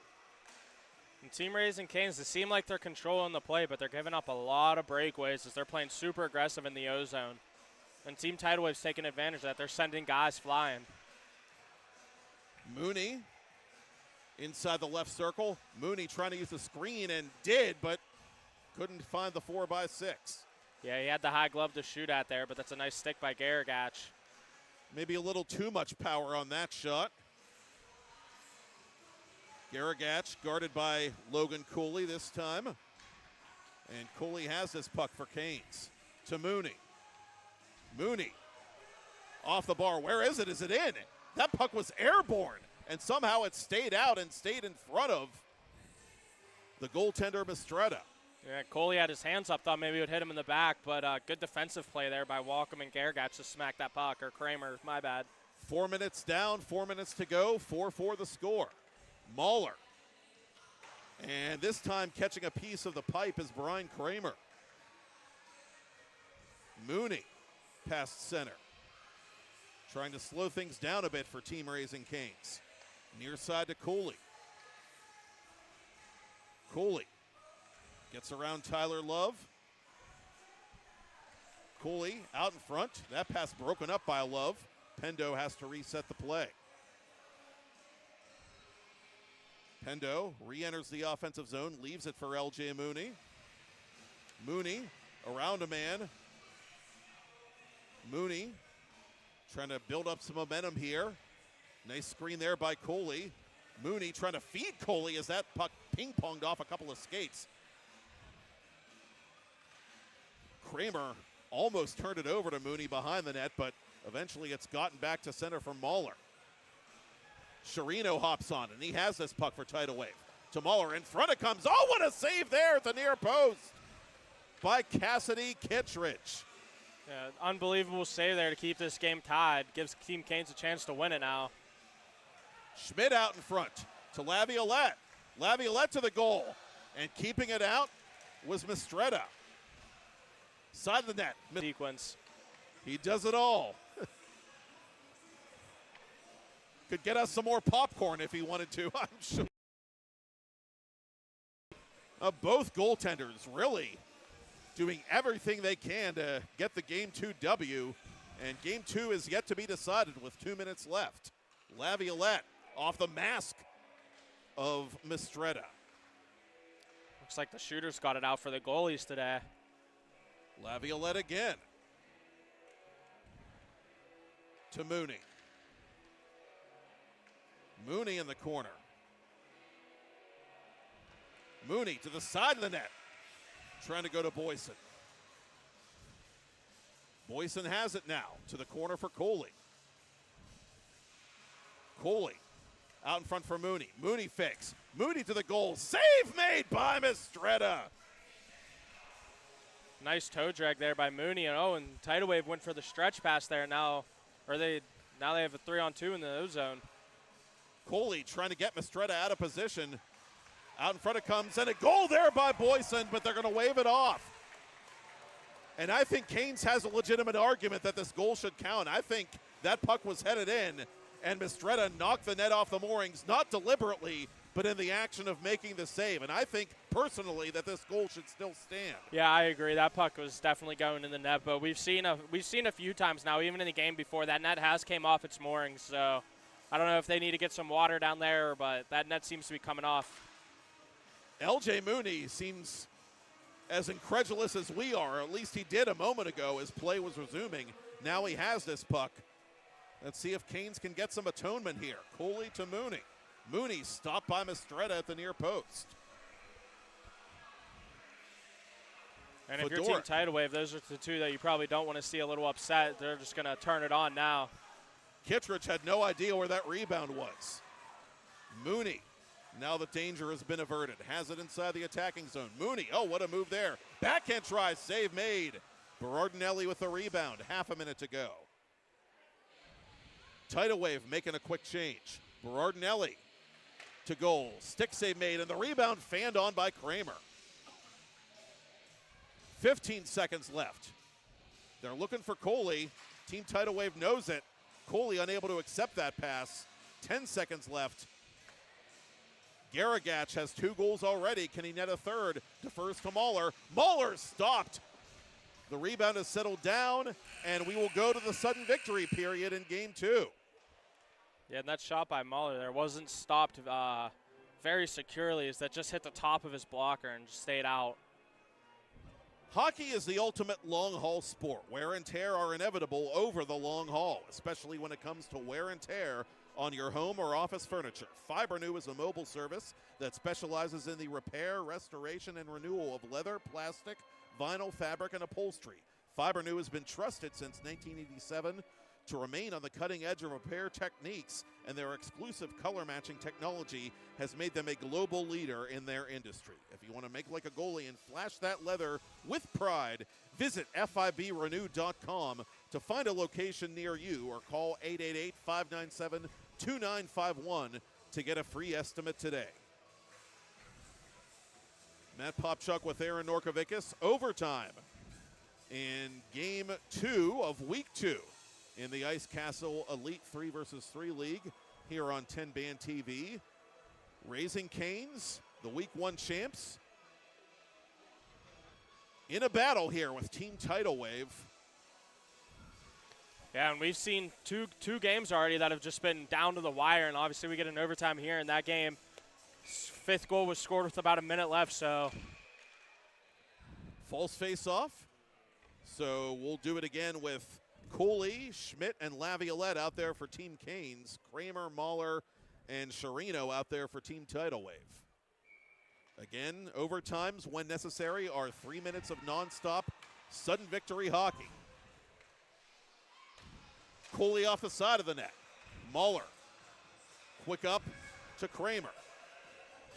And Team Raising Canes, they seem like they're controlling the play, but they're giving up a lot of breakaways as they're playing super aggressive in the O-zone. And Team Tidal Wave's taking advantage of that. They're sending guys flying. Mooney inside the left circle. Mooney trying to use the screen and did, but couldn't find the 4x6. Yeah, he had the high glove to shoot at there, but that's a nice stick by Garagach. Maybe a little too much power on that shot. Garagach guarded by Logan Cooley this time. And Cooley has this puck for Canes. To Mooney. Mooney off the bar. Where is it? Is it in? That puck was airborne. And somehow it stayed out and stayed in front of the goaltender, Mistretta. Yeah, Cooley had his hands up, thought maybe it would hit him in the back, but good defensive play there by Walcom and Garagach to smack that puck, or Kramer, my bad. 4 minutes down, 4 minutes to go, 4-4 the score. Mahler. And this time catching a piece of the pipe is Brian Kramer. Mooney past center. Trying to slow things down a bit for Team Raising Canes. Near side to Cooley. Cooley gets around Tyler Love. Cooley out in front. That pass broken up by Love. Pendo has to reset the play. Pendo re-enters the offensive zone, leaves it for LJ Mooney. Mooney around a man. Mooney trying to build up some momentum here. Nice screen there by Cooley. Mooney trying to feed Cooley as that puck ping-ponged off a couple of skates. Kramer almost turned it over to Mooney behind the net, but eventually it's gotten back to center from Mahler. Chirino hops on, and he has this puck for Tidal Wave. To Mahler, in front it comes. Oh, what a save there at the near post by Cassidy Kittredge. Yeah, unbelievable save there to keep this game tied. Gives Team Canes a chance to win it now. Schmidt out in front to Laviolette. Laviolette to the goal. And keeping it out was Mistretta. Side of the net. Sequence. He does it all. Could get us some more popcorn if he wanted to, I'm sure. Both goaltenders really doing everything they can to get the Game 2 W. And Game 2 is yet to be decided with 2 minutes left. Laviolette off the mask of Mistretta. Looks like the shooters got it out for the goalies today. Laviolette again. To Mooney. Mooney in the corner. Mooney to the side of the net. Trying to go to Boyson. Boyson has it now to the corner for Cooley. Cooley out in front for Mooney. Mooney fakes. Mooney to the goal. Save made by Mistretta. Nice toe drag there by Mooney. And Tidal Wave went for the stretch pass there now. Now they have a 3-on-2 in the O-zone. Cooley trying to get Mistretta out of position. Out in front it comes, and a goal there by Boyson, but they're going to wave it off. And I think Canes has a legitimate argument that this goal should count. I think that puck was headed in, and Mistretta knocked the net off the moorings, not deliberately, but in the action of making the save. And I think, personally, that this goal should still stand. Yeah, I agree. That puck was definitely going in the net, but we've seen a few times now, even in the game before, that net has came off its moorings, so I don't know if they need to get some water down there, but that net seems to be coming off. LJ Mooney seems as incredulous as we are, or at least he did a moment ago as play was resuming. Now he has this puck. Let's see if Canes can get some atonement here. Cooley to Mooney. Mooney stopped by Mistretta at the near post. And if you're Team Tidal Wave, those are the two that you probably don't want to see a little upset. They're just going to turn it on now. Kittredge had no idea where that rebound was. Mooney, now the danger has been averted. Has it inside the attacking zone. Mooney, oh, what a move there. Backhand try, save made. Berardinelli with the rebound, half a minute to go. Tidal Wave making a quick change. Berardinelli to goal. Stick save made, and the rebound fanned on by Kramer. 15 seconds left. They're looking for Cooley. Team Tidal Wave knows it. Cooley unable to accept that pass. 10 seconds left. Garagach has 2 goals already. Can he net a third? Defers to Mahler. Mahler stopped. The rebound has settled down, and we will go to the sudden victory period in game 2. Yeah, and that shot by Mahler there wasn't stopped very securely, as that just hit the top of his blocker and just stayed out. Hockey is the ultimate long-haul sport. Wear and tear are inevitable over the long haul, especially when it comes to wear and tear on your home or office furniture. FiberNew is a mobile service that specializes in the repair, restoration, and renewal of leather, plastic, vinyl, fabric, and upholstery. FiberNew has been trusted since 1987 to remain on the cutting edge of repair techniques, and their exclusive color matching technology has made them a global leader in their industry. If you want to make like a goalie and flash that leather with pride, visit FIBrenew.com to find a location near you, or call 888-597-2951 to get a free estimate today. Matt Popchuk with Aaron Norkovicus. Overtime in game 2 of week 2 in the Ice Castle Elite 3 vs. 3 League here on 10 Band TV. Raising Canes, the week 1 champs, in a battle here with Team Tidal Wave. Yeah, and we've seen two games already that have just been down to the wire, and obviously we get an overtime here in that game. 5th goal was scored with about a minute left, so. False face-off. So we'll do it again with Cooley, Schmidt, and Laviolette out there for Team Canes. Kramer, Mahler, and Sharino out there for Team Tidal Wave. Again, overtimes when necessary are 3 minutes of nonstop sudden victory hockey. Cooley off the side of the net. Mahler, quick up to Kramer.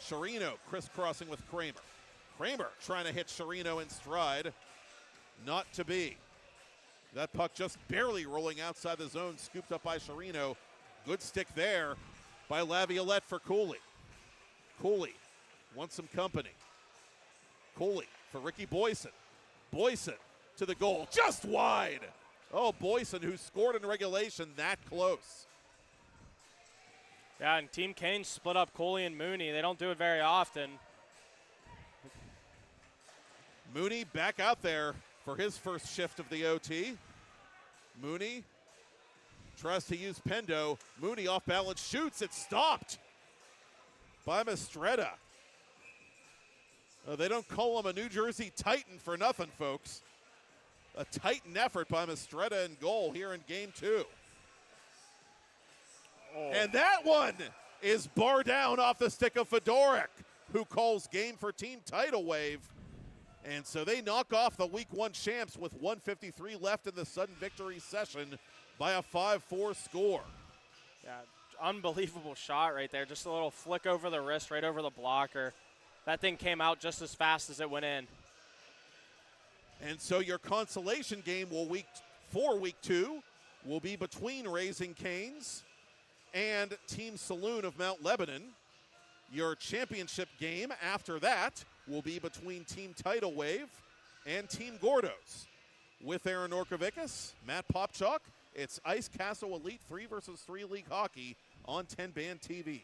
Sharino crisscrossing with Kramer. Kramer trying to hit Sharino in stride. Not to be. That puck just barely rolling outside the zone, scooped up by Sharino. Good stick there by Laviolette for Cooley. Cooley wants some company. Cooley for Ricky Boyson. Boyson to the goal, just wide. Oh, Boyson, who scored in regulation that close. Yeah, and Team Canes split up Cooley and Mooney. They don't do it very often. Mooney back out there for his first shift of the OT. Mooney tries to use Pendo. Mooney off balance, shoots, it's stopped by Mistretta. They don't call him a New Jersey Titan for nothing, folks. A Titan effort by Mistretta in goal here in game 2. Oh. And that one is bar down off the stick of Fedorek, who calls game for Team Tidal Wave. And so they knock off the week 1 champs with 1:53 left in the sudden victory session by a 5-4 score. Yeah, unbelievable shot right there. Just a little flick over the wrist, right over the blocker. That thing came out just as fast as it went in. And so your consolation game week 2 will be between Raising Canes and Team Saloon of Mount Lebanon. Your championship game after that will be between Team Tidal Wave and Team Gordos. With Aaron Norkovicus, Matt Popchuk, it's Ice Castle Elite 3 vs. 3 League Hockey on 10 Band TV.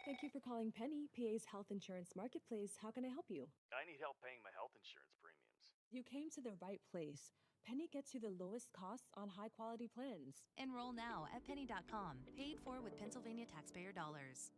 Thank you for calling Penny, PA's health insurance marketplace. How can I help you? I need help paying my health insurance premiums. You came to the right place. Penny gets you the lowest costs on high-quality plans. Enroll now at penny.com. Paid for with Pennsylvania taxpayer dollars.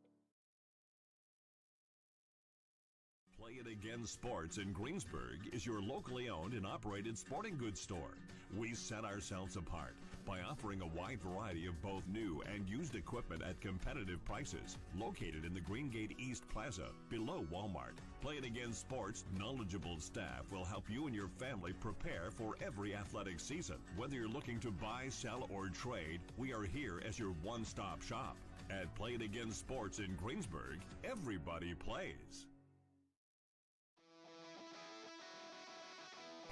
Play It Again Sports in Greensburg is your locally owned and operated sporting goods store. We set ourselves apart by offering a wide variety of both new and used equipment at competitive prices. Located in the Greengate East Plaza, below Walmart, Play It Again Sports' knowledgeable staff will help you and your family prepare for every athletic season. Whether you're looking to buy, sell, or trade, we are here as your one-stop shop. At Play It Again Sports in Greensburg, everybody plays.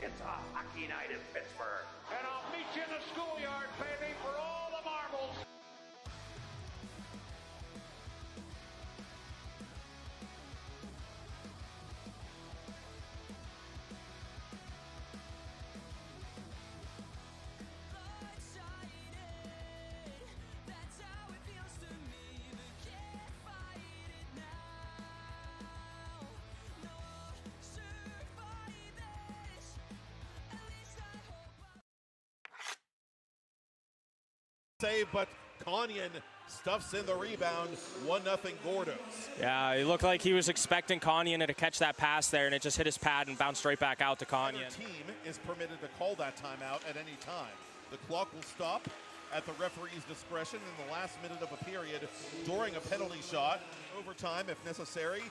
It's a hockey night in Pittsburgh. And I'll meet you in the schoolyard, baby, for all the marbles. Save, but Conyon stuffs in the rebound. 1-0 Gordos. Yeah, it looked like he was expecting Conyon to catch that pass there, and it just hit his pad and bounced right back out to Conyon. Either team is permitted to call that timeout at any time. The clock will stop at the referee's discretion in the last minute of a period during a penalty shot. Overtime, if necessary,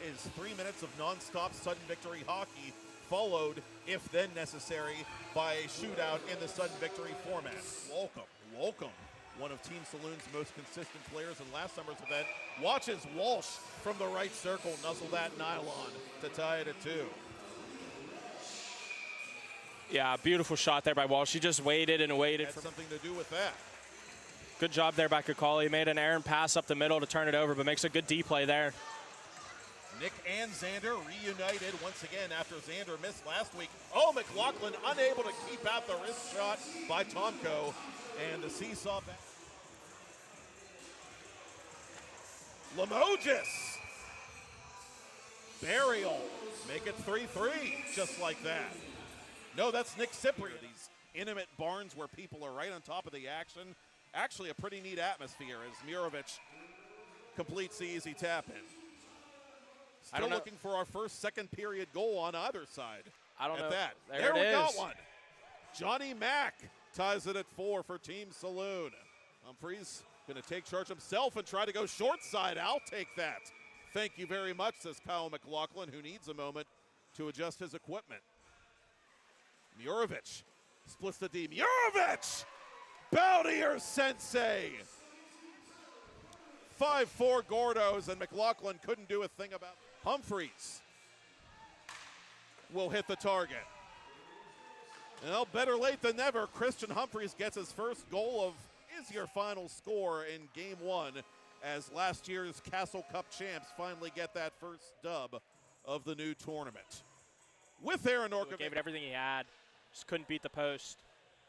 is 3 minutes of non-stop sudden victory hockey, followed, if then necessary, by a shootout in the sudden victory format. Welcome. One of Team Saloon's most consistent players in last summer's event watches Walsh from the right circle nuzzle that nylon to tie it at 2. Yeah, beautiful shot there by Walsh. He just waited and waited. Had something to do with that. Good job there by Cooley. He made an errant pass up the middle to turn it over, but makes a good D play there. Nick and Xander reunited once again after Xander missed last week. Oh, McLaughlin unable to keep out the wrist shot by Tomko. And the seesaw back. Limoges. Burial. Make it 3-3, just like that. No, that's Nick Cyprian. These intimate barns where people are right on top of the action. Actually, a pretty neat atmosphere as Murovich completes the easy tap-in. Still looking for our first second period goal on either side. I don't know. That. There we it got is. one. Johnny Mack ties it at 4 for Team Saloon. Humphreys going to take charge himself and try to go short side. I'll take that. Thank you very much, says Kyle McLaughlin, who needs a moment to adjust his equipment. Murovich splits the D. Murovich! Bow to your sensei! 5-4 Gordos, and McLaughlin couldn't do a thing about it. Humphreys will hit the target. Well, better late than never. Christian Humphreys gets his first goal of is your final score in Game 1 as last year's Castle Cup champs finally get that first dub of the new tournament. With Aaron Norfolk. Gave it everything he had. Just couldn't beat the post.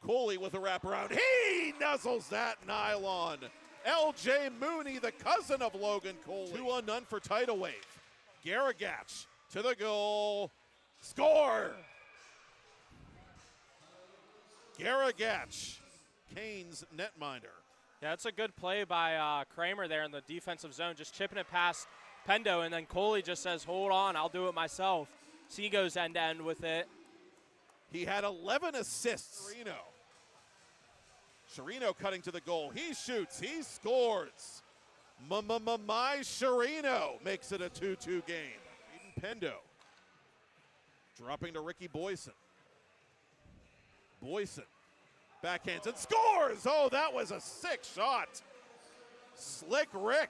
Cooley with a wraparound. He nuzzles that nylon. L.J. Mooney, the cousin of Logan Cooley. 2-0 for Tidal Wave. Garagach to the goal. Score! Garagach, Kane's netminder. Yeah, it's a good play by Kramer there in the defensive zone, just chipping it past Pendo, and then Cooley just says, hold on, I'll do it myself. So he goes end-to-end with it. He had 11 assists. Chirino cutting to the goal. He shoots. He scores. My Chirino makes it a 2-2 game. Eden Pendo dropping to Ricky Boyson. Boyson backhands and scores. Oh, that was a sick shot. Slick Rick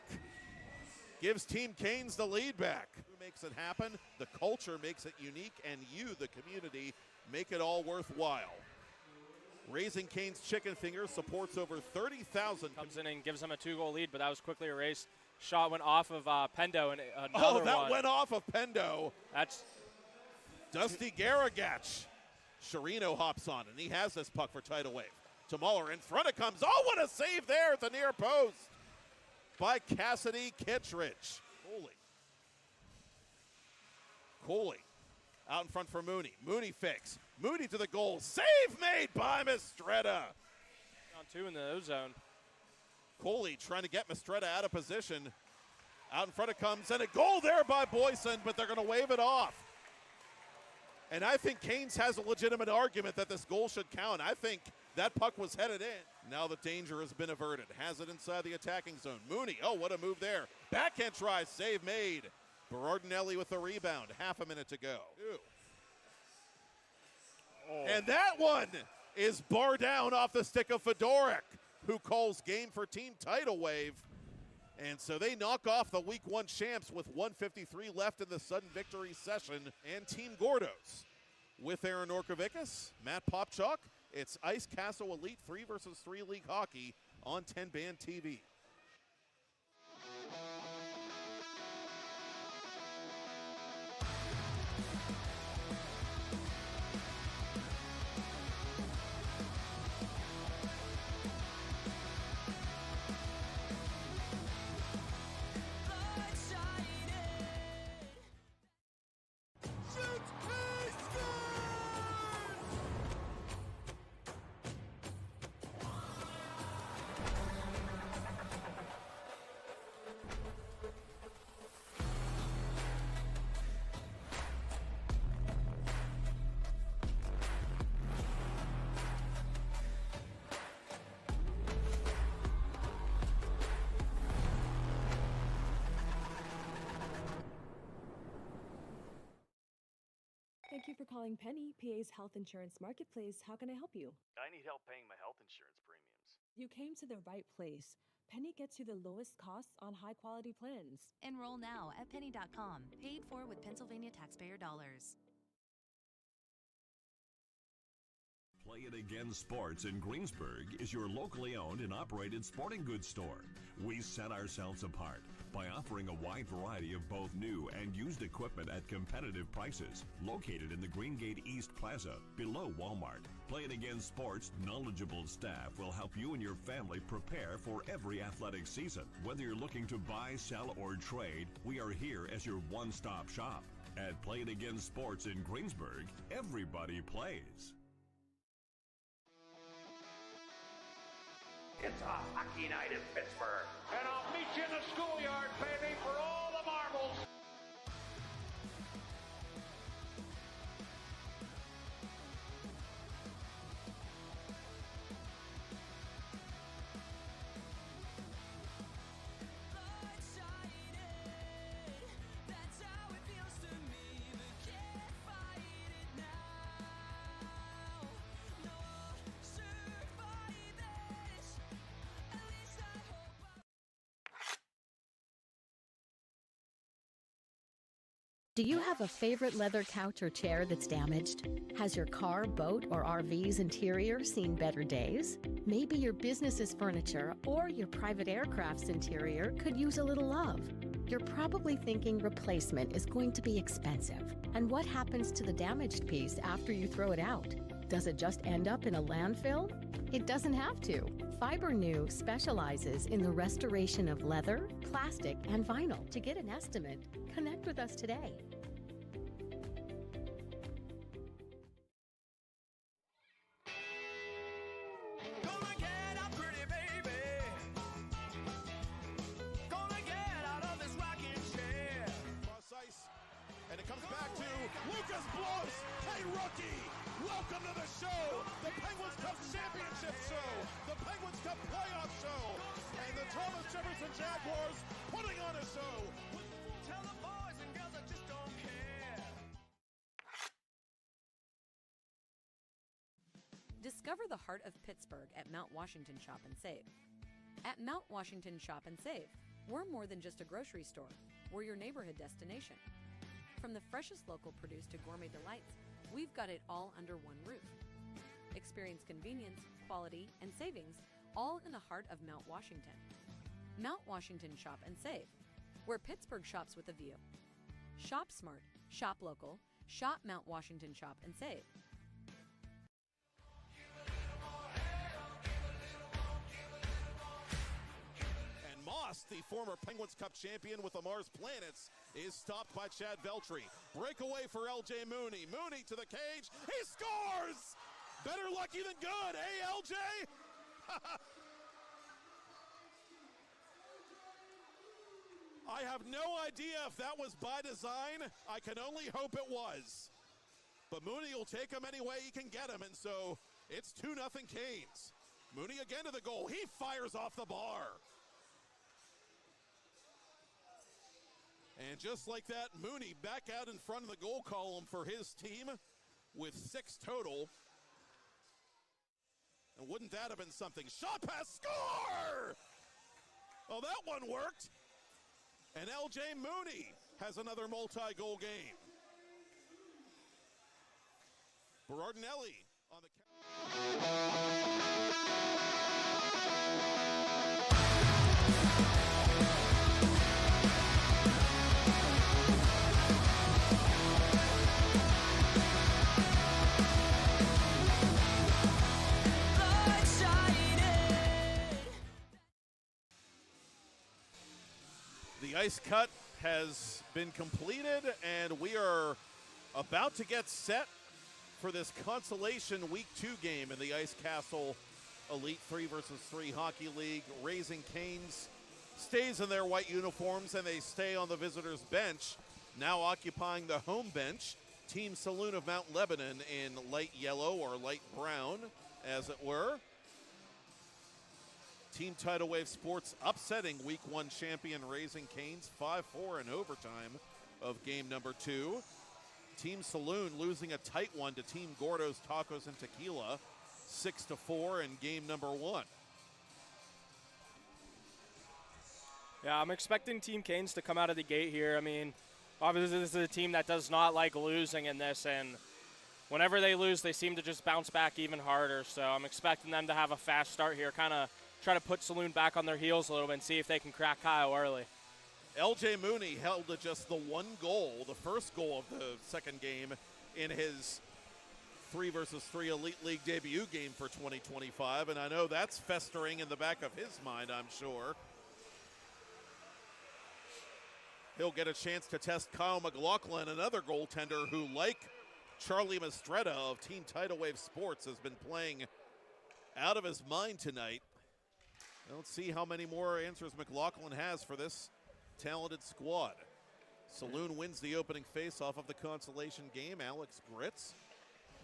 gives Team Canes the lead back. Who makes it happen? The culture makes it unique, and you, the community, make it all worthwhile. Raising Cane's chicken fingers supports over 30,000. Comes in and gives them a 2-goal lead, but that was quickly erased. Shot went off of Pendo, and another Oh, that one. went off of Pendo. That's Dusty Garagach. Chirino hops on, and he has this puck for Tidal Wave. To Muller, in front it comes. Oh, what a save there at the near post by Cassidy Kittredge. Cooley out in front for Mooney. Mooney fakes. Mooney to the goal. Save made by Mistretta. on 2 in the O-zone. Cooley trying to get Mistretta out of position. Out in front it comes, and a goal there by Boyson, but they're going to wave it off. And I think Canes has a legitimate argument that this goal should count. I think that puck was headed in. Now the danger has been averted. Has it inside the attacking zone. Mooney, oh, what a move there. Backhand try, save made. Berardinelli with the rebound. Half a minute to go. Oh. And that one is bar down off the stick of Fedorek, who calls game for team title wave. And so they knock off the week 1 champs with 1:53 left in the sudden victory session. And Team Gordos with Aaron Orkovicus, Matt Popchuk. It's Ice Castle Elite 3 versus 3 League Hockey on 10-band TV. Thank you for calling Penny, PA's health insurance marketplace. How can I help you? I need help paying my health insurance premiums. You came to the right place. Penny gets you the lowest costs on high-quality plans. Enroll now at penny.com. Paid for with Pennsylvania taxpayer dollars. Play It Again Sports in Greensburg is your locally owned and operated sporting goods store. We set ourselves apart by offering a wide variety of both new and used equipment at competitive prices. Located in the Greengate East Plaza, below Walmart. Play It Again Sports' knowledgeable staff will help you and your family prepare for every athletic season. Whether you're looking to buy, sell, or trade, we are here as your one-stop shop. At Play It Again Sports in Greensburg, everybody plays. It's a hockey night in Pittsburgh. And I'll meet you in the schoolyard, baby, for all the marbles. Do you have a favorite leather couch or chair that's damaged? Has your car, boat, or RV's interior seen better days? Maybe your business's furniture or your private aircraft's interior could use a little love. You're probably thinking replacement is going to be expensive. And what happens to the damaged piece after you throw it out? Does it just end up in a landfill? It doesn't have to. FiberNew specializes in the restoration of leather, plastic, and vinyl. To get an estimate, connect with us today. And it comes back to Lucas Blows. Hey, rookie, welcome to the show, the Penguins Cup Championship show, the Penguins Cup playoff show, and the Thomas Jefferson Jaguars putting on a show. Tell the boys and girls I just don't care. Discover the heart of Pittsburgh at Mount Washington Shop and Save. At Mount Washington Shop and Save, we're more than just a grocery store. We're your neighborhood destination. From the freshest local produce to gourmet delights, we've got it all under one roof. Experience convenience, quality, and savings, all in the heart of Mount Washington. Mount Washington Shop and Save, where Pittsburgh shops with a view. Shop smart, shop local, shop Mount Washington Shop and Save. The former Penguins Cup champion with the Mars Planets is stopped by Chad Veltri. Breakaway for LJ Mooney. Mooney to the cage. He scores! Better lucky than good, eh, LJ? I have no idea if that was by design. I can only hope it was. But Mooney will take him any way he can get him, and so it's 2-0 Canes. Mooney again to the goal. He fires off the bar. And just like that, Mooney back out in front of the goal column for his team with 6 total. And wouldn't that have been something? Shot pass, score! Oh, that one worked. And L.J. Mooney has another multi-goal game. Berardinelli on the The ice cut has been completed, and we are about to get set for this Consolation Week 2 game in the Ice Castle Elite 3 vs. 3 Hockey League. Raising Canes stays in their white uniforms, and they stay on the visitors' bench. Now occupying the home bench, Team Saloon of Mount Lebanon in light yellow or light brown, as it were. Team Tidal Wave Sports upsetting Week 1 champion Raising Canes 5-4 in overtime of game number 2. Team Saloon losing a tight one to Team Gordo's Tacos and Tequila 6-4 in game number 1. Yeah, I'm expecting Team Canes to come out of the gate here. I mean, obviously this is a team that does not like losing in this, and whenever they lose, they seem to just bounce back even harder. So I'm expecting them to have a fast start here, kind of try to put Saloon back on their heels a little bit and see if they can crack Kyle early. L.J. Mooney held to just the one goal, the first goal of the second game in his 3 vs. 3 Elite League debut game for 2025, and I know that's festering in the back of his mind, I'm sure. He'll get a chance to test Kyle McLaughlin, another goaltender who, like Charlie Mastretta of Team Tidal Wave Sports, has been playing out of his mind tonight. I don't see how many more answers McLaughlin has for this talented squad. Saloon wins the opening face-off of the Consolation game. Alex Gritz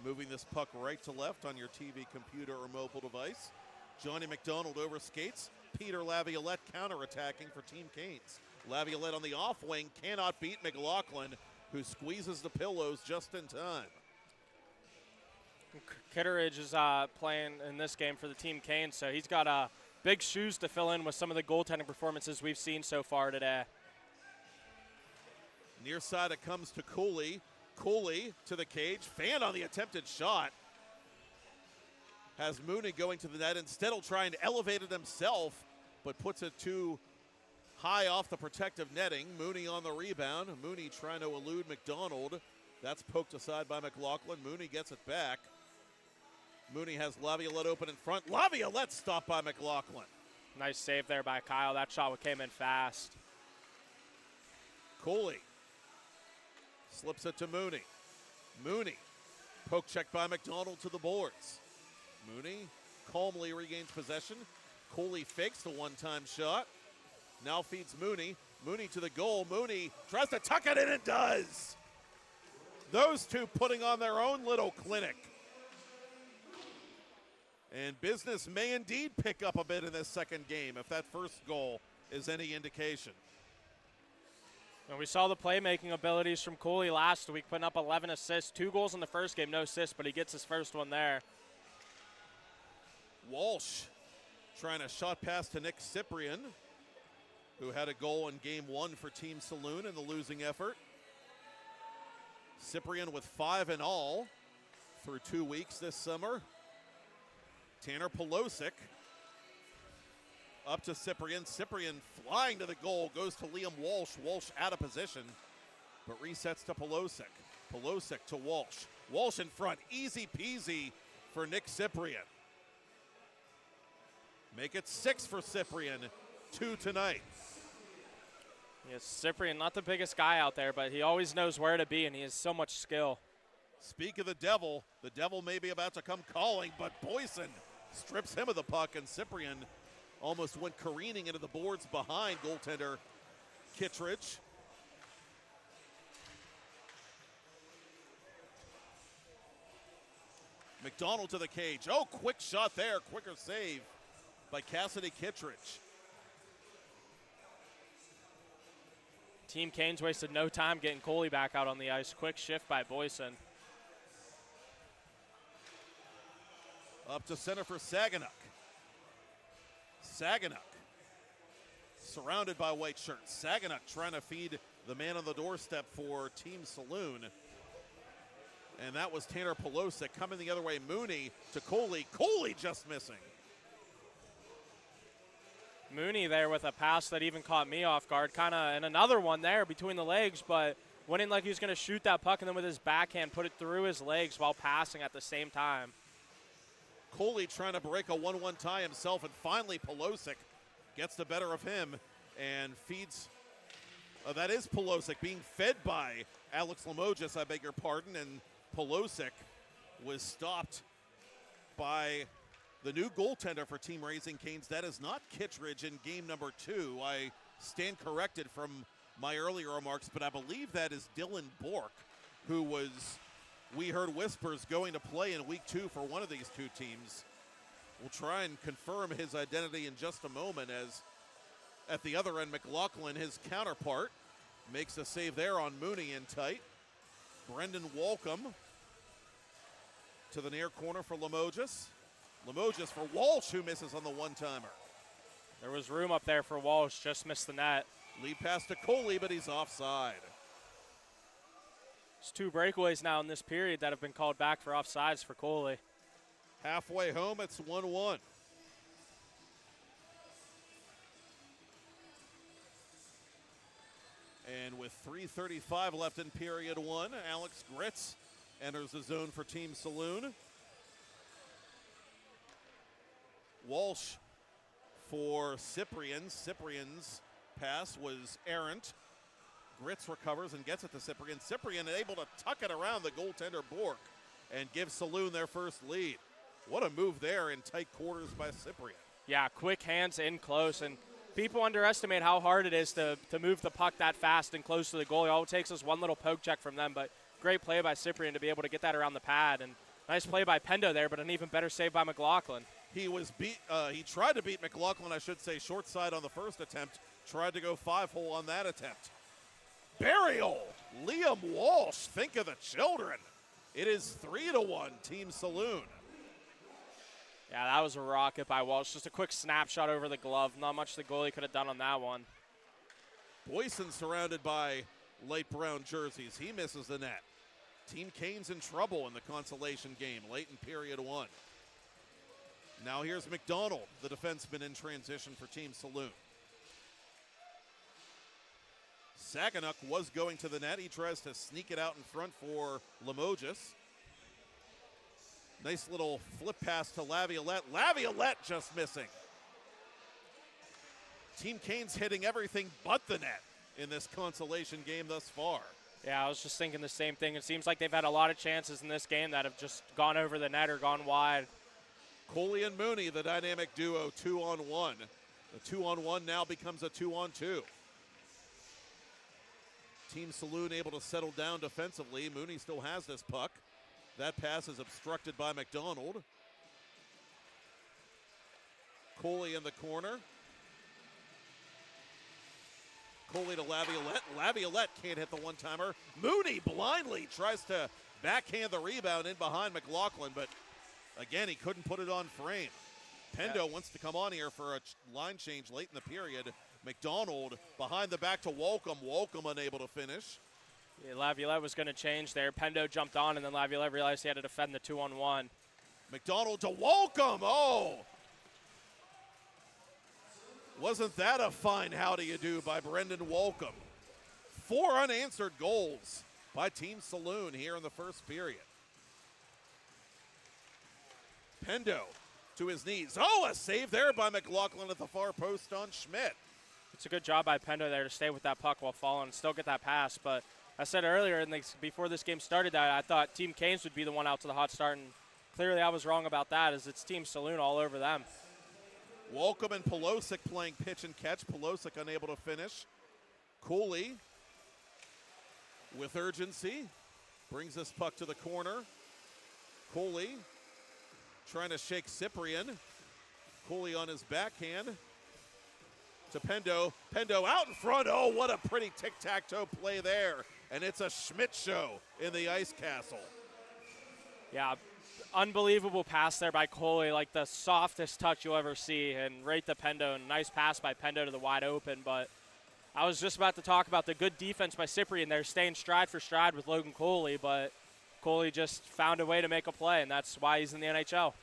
moving this puck right to left on your TV, computer, or mobile device. Johnny McDonald overskates. Peter Laviolette counterattacking for Team Canes. Laviolette on the off wing cannot beat McLaughlin, who squeezes the pillows just in time. Kitteridge is playing in this game for the Team Canes, so he's got big shoes to fill in with some of the goaltending performances we've seen so far today. Near side it comes to Cooley. Cooley to the cage. Fan on the attempted shot. Has Mooney going to the net. Instead he'll try and elevate it himself, but puts it too high off the protective netting. Mooney on the rebound. Mooney trying to elude McDonald. That's poked aside by McLaughlin. Mooney gets it back. Mooney has Laviolette open in front. Laviolette stopped by McLaughlin. Nice save there by Kyle. That shot came in fast. Cooley slips it to Mooney. Mooney, poke check by McDonald to the boards. Mooney calmly regains possession. Cooley fakes the one-time shot. Now feeds Mooney. Mooney to the goal. Mooney tries to tuck it in and does. Those two putting on their own little clinic. And business may indeed pick up a bit in this second game if that first goal is any indication. And we saw the playmaking abilities from Cooley last week, putting up 11 assists. 2 goals in the first game, no assists, but he gets his first one there. Walsh trying a shot pass to Nick Cyprian, who had a goal in game 1 for Team Saloon in the losing effort. Cyprian with 5 in all through 2 weeks this summer. Tanner Pelosic up to Cyprian. Cyprian flying to the goal, goes to Liam Walsh. Walsh out of position, but resets to Pelosic. Pelosic to Walsh. Walsh in front, easy peasy for Nick Cyprian. Make it 6 for Cyprian, 2 tonight. Yes, Cyprian, not the biggest guy out there, but he always knows where to be, and he has so much skill. Speak of the devil may be about to come calling, but Boyson strips him of the puck, and Cyprian almost went careening into the boards behind goaltender Kittredge. McDonald to the cage. Oh, quick shot there. Quicker save by Cassidy Kittredge. Team Canes wasted no time getting Cooley back out on the ice. Quick shift by Boyson. Up to center for Saganuk. Saganuk surrounded by white shirts. Saganuk trying to feed the man on the doorstep for Team Saloon. And that was Tanner Pelosic coming the other way. Mooney to Cooley. Cooley just missing. Mooney there with a pass that even caught me off guard. And another one there between the legs, but went in like he was going to shoot that puck, and then with his backhand put it through his legs while passing at the same time. Cooley trying to break a 1-1 tie himself, and finally Pelosic gets the better of him and feeds. That is Pelosic being fed by Alex Limoges, I beg your pardon, and Pelosic was stopped by the new goaltender for Team Raising Canes. That is not Kittredge in game number 2. I stand corrected from my earlier remarks, but I believe that is Dylan Bork, who was, we heard whispers, going to play in week 2 for one of these two teams. We'll try and confirm his identity in just a moment, as at the other end, McLaughlin, his counterpart, makes a save there on Mooney in tight. Brendan Walcom to the near corner for Limoges. Limoges for Walsh, who misses on the one-timer. There was room up there for Walsh, just missed the net. Lead pass to Cooley, but he's offside. There's 2 breakaways now in this period that have been called back for offsides for Cooley. Halfway home, it's 1-1. And with 3:35 left in period 1, Alex Gritz enters the zone for Team Saloon. Walsh for Cyprian. Cyprian's pass was errant. Gritz recovers and gets it to Cyprian. Cyprian able to tuck it around the goaltender Bork and give Saloon their first lead. What a move there in tight quarters by Cyprian. Yeah, quick hands in close, and people underestimate how hard it is to move the puck that fast and close to the goalie. All it takes is one little poke check from them, but great play by Cyprian to be able to get that around the pad, and nice play by Pendo there, but an even better save by McLaughlin. He was he tried to beat McLaughlin, I should say, short side on the first attempt. Tried to go 5-hole on that attempt. Burial, Liam Walsh, think of the children. It is 3-1, Team Saloon. Yeah, that was a rocket by Walsh. Just a quick snapshot over the glove. Not much the goalie could have done on that one. Boyson surrounded by light brown jerseys. He misses the net. Team Canes in trouble in the consolation game late in period 1. Now here's McDonald, the defenseman in transition for Team Saloon. Saganuk was going to the net. He tries to sneak it out in front for Limoges. Nice little flip pass to Laviolette. Laviolette just missing. Team Canes hitting everything but the net in this consolation game thus far. Yeah, I was just thinking the same thing. It seems like they've had a lot of chances in this game that have just gone over the net or gone wide. Cooley and Mooney, the dynamic duo, 2-on-1. The 2-on-1 now becomes a 2-on-2. Team Saloon able to settle down defensively. Mooney still has this puck. That pass is obstructed by McDonald. Cooley in the corner. Cooley to Laviolette. Laviolette can't hit the one-timer. Mooney blindly tries to backhand the rebound in behind McLaughlin, but again, he couldn't put it on frame. Pendo wants to come on here for a line change late in the period. McDonald behind the back to Walcom. Walcom unable to finish. Yeah, Laviolette was going to change there. Pendo jumped on, and then Laviolette realized he had to defend the 2-on-1. McDonald to Walcom. Oh! Wasn't that a fine how do you do by Brendan Walcom? 4 unanswered goals by Team Saloon here in the first period. Pendo to his knees. Oh, a save there by McLaughlin at the far post on Schmidt. It's a good job by Pendo there to stay with that puck while falling and still get that pass. But I said earlier, before this game started, that I thought Team Canes would be the one out to the hot start, and clearly I was wrong about that, as it's Team Saloon all over them. Walcom and Pelosic playing pitch and catch. Pelosic unable to finish. Cooley with urgency brings this puck to the corner. Cooley trying to shake Cyprian. Cooley on his backhand to Pendo. Pendo out in front. Oh, what a pretty tic-tac-toe play there. And it's a Schmidt show in the ice castle. Yeah, unbelievable pass there by Cooley, like the softest touch you'll ever see, and right to Pendo. And nice pass by Pendo to the wide open, but I was just about to talk about the good defense by Cyprian there, staying stride for stride with Logan Cooley, but Cooley just found a way to make a play, and that's why he's in the NHL.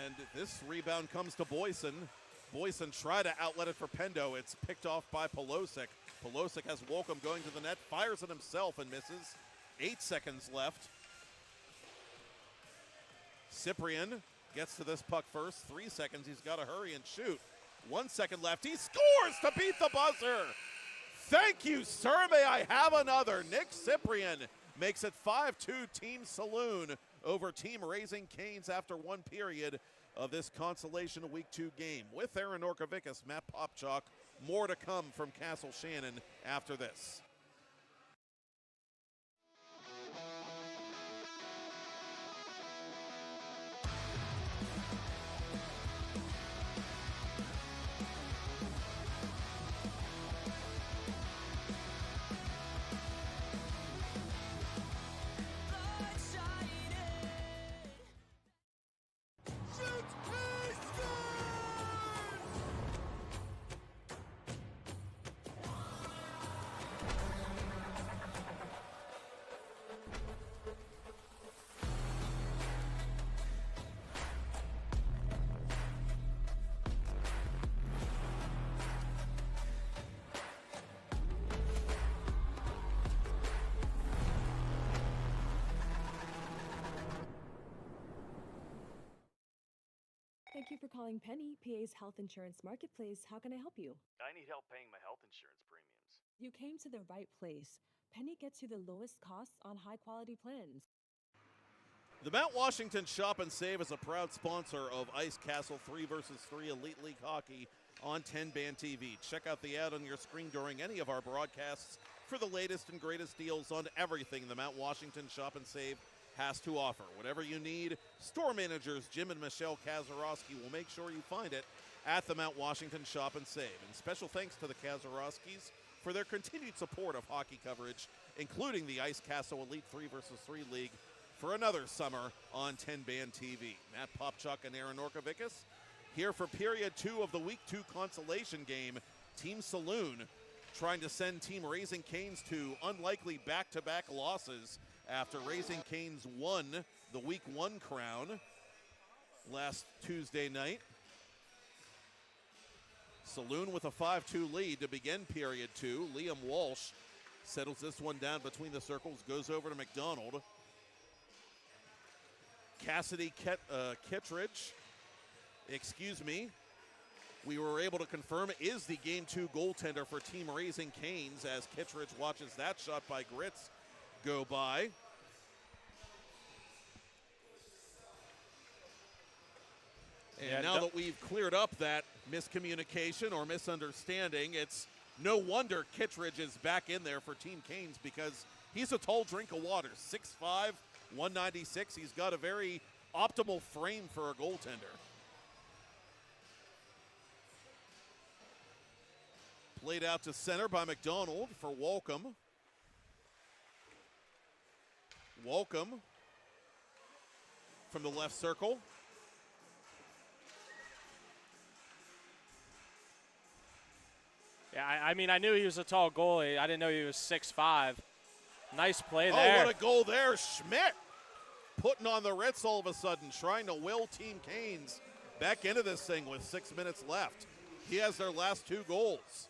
And this rebound comes to Boyson. Boyson tried to outlet it for Pendo. It's picked off by Pelosic. Pelosic has Walcom going to the net, fires it himself and misses. 8 seconds left. Cyprian gets to this puck first. 3 seconds. He's got to hurry and shoot. 1 second left. He scores to beat the buzzer. Thank you, sir. May I have another? Nick Cyprian makes it 5-2 Team Saloon over Team Raising Canes after one period of this Consolation Week 2 game. With Aaron Norkovicus, Matt Popchak, more to come from Castle Shannon after this. Thank you for calling Penny, PA's health insurance marketplace. How can I help you? I need help paying my health insurance premiums. You came to the right place. Penny gets you the lowest costs on high-quality plans. The Mount Washington Shop and Save is a proud sponsor of Ice Castle 3 vs 3 Elite League Hockey on 10-Band TV. Check out the ad on your screen during any of our broadcasts for the latest and greatest deals on everything the Mount Washington Shop and Save has to offer. Whatever you need, store managers Jim and Michelle Kazarowski will make sure you find it at the Mount Washington Shop and Save. And special thanks to the Kazarowskis for their continued support of hockey coverage, including the Ice Castle Elite 3 vs 3 League for another summer on 10-Band TV. Matt Popchak and Aaron Norkovicus here for period 2 of the Week 2 consolation game. Team Saloon trying to send Team Raising Canes to unlikely back-to-back losses after Raising Canes won the Week 1 crown last Tuesday night. Saloon with a 5-2 lead to begin period 2. Liam Walsh settles this one down between the circles, goes over to McDonald. Cassidy Kittredge, we were able to confirm is the Game 2 goaltender for Team Raising Canes as Kittredge watches that shot by Gritz go by. And now that we've cleared up that miscommunication or misunderstanding, it's no wonder Kittredge is back in there for Team Canes because he's a tall drink of water. 6'5", 196. He's got a very optimal frame for a goaltender. Played out to center by McDonald for Walcom. Walcom from the left circle. Yeah, I mean, I knew he was a tall goalie. I didn't know he was 6'5". Nice play there. Oh, what a goal there. Schmidt putting on the Ritz all of a sudden, trying to will Team Canes back into this thing with 6 minutes left. He has their last 2 goals.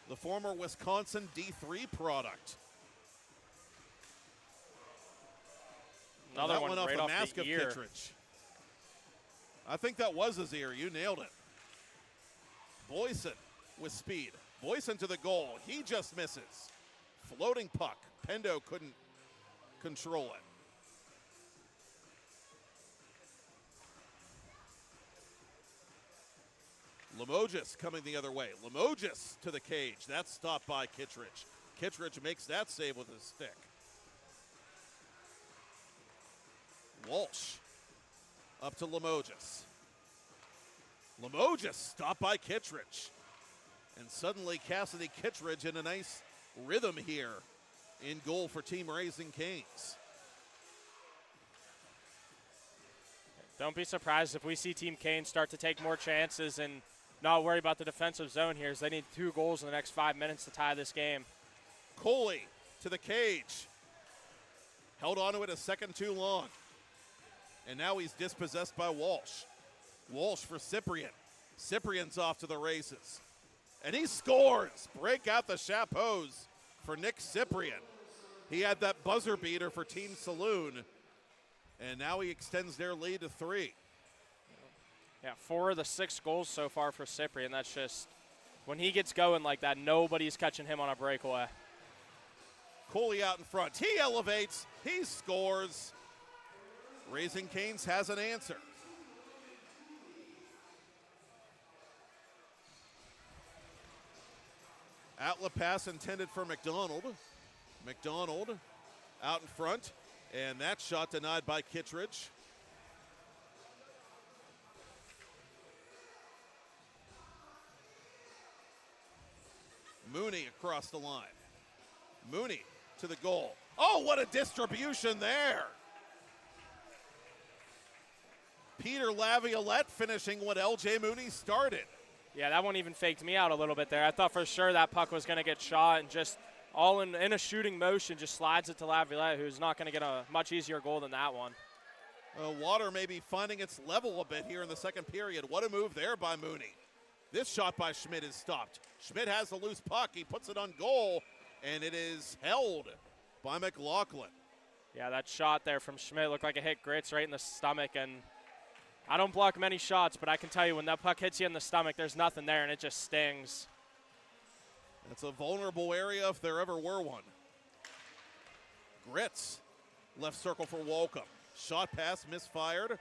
The former Wisconsin D3 product. Another that one went off right the off mask the of ear. Kittredge. I think that was his ear. You nailed it. Boyson with speed. Boyson to the goal. He just misses. Floating puck. Pendo couldn't control it. Limoges coming the other way. Limoges to the cage. That's stopped by Kittredge. Kittredge makes that save with his stick. Walsh up to Limoges. Limoges stopped by Kittredge. And suddenly Cassidy Kittredge in a nice rhythm here in goal for Team Raising Canes. Don't be surprised if we see Team Kane start to take more chances and not worry about the defensive zone here, as they need 2 goals in the next 5 minutes to tie this game. Cooley to the cage. Held onto it a second too long. And now he's dispossessed by Walsh. Walsh for Cyprian. Cyprian's off to the races. And he scores. Break out the chapeaus for Nick Cyprian. He had that buzzer beater for Team Saloon. And now he extends their lead to 3. Yeah, 4 of the 6 goals so far for Cyprian. That's just, when he gets going like that, nobody's catching him on a breakaway. Cooley out in front. He elevates. He scores. Raising Canes has an answer. Outlet pass intended for McDonald. McDonald out in front. And that shot denied by Kittredge. Mooney across the line. Mooney to the goal. Oh, what a distribution there. Peter Laviolette finishing what LJ Mooney started. Yeah, that one even faked me out a little bit there. I thought for sure that puck was going to get shot, and just all in a shooting motion just slides it to Laviolette, who's not going to get a much easier goal than that one. Water may be finding its level a bit here in the second period. What a move there by Mooney. This shot by Schmidt is stopped. Schmidt has the loose puck. He puts it on goal, and it is held by McLaughlin. Yeah, that shot there from Schmidt looked like it hit Gritz right in the stomach, and I don't block many shots, but I can tell you when that puck hits you in the stomach, there's nothing there, and it just stings. It's a vulnerable area if there ever were one. Gritz, left circle for Walcom. Shot pass misfired.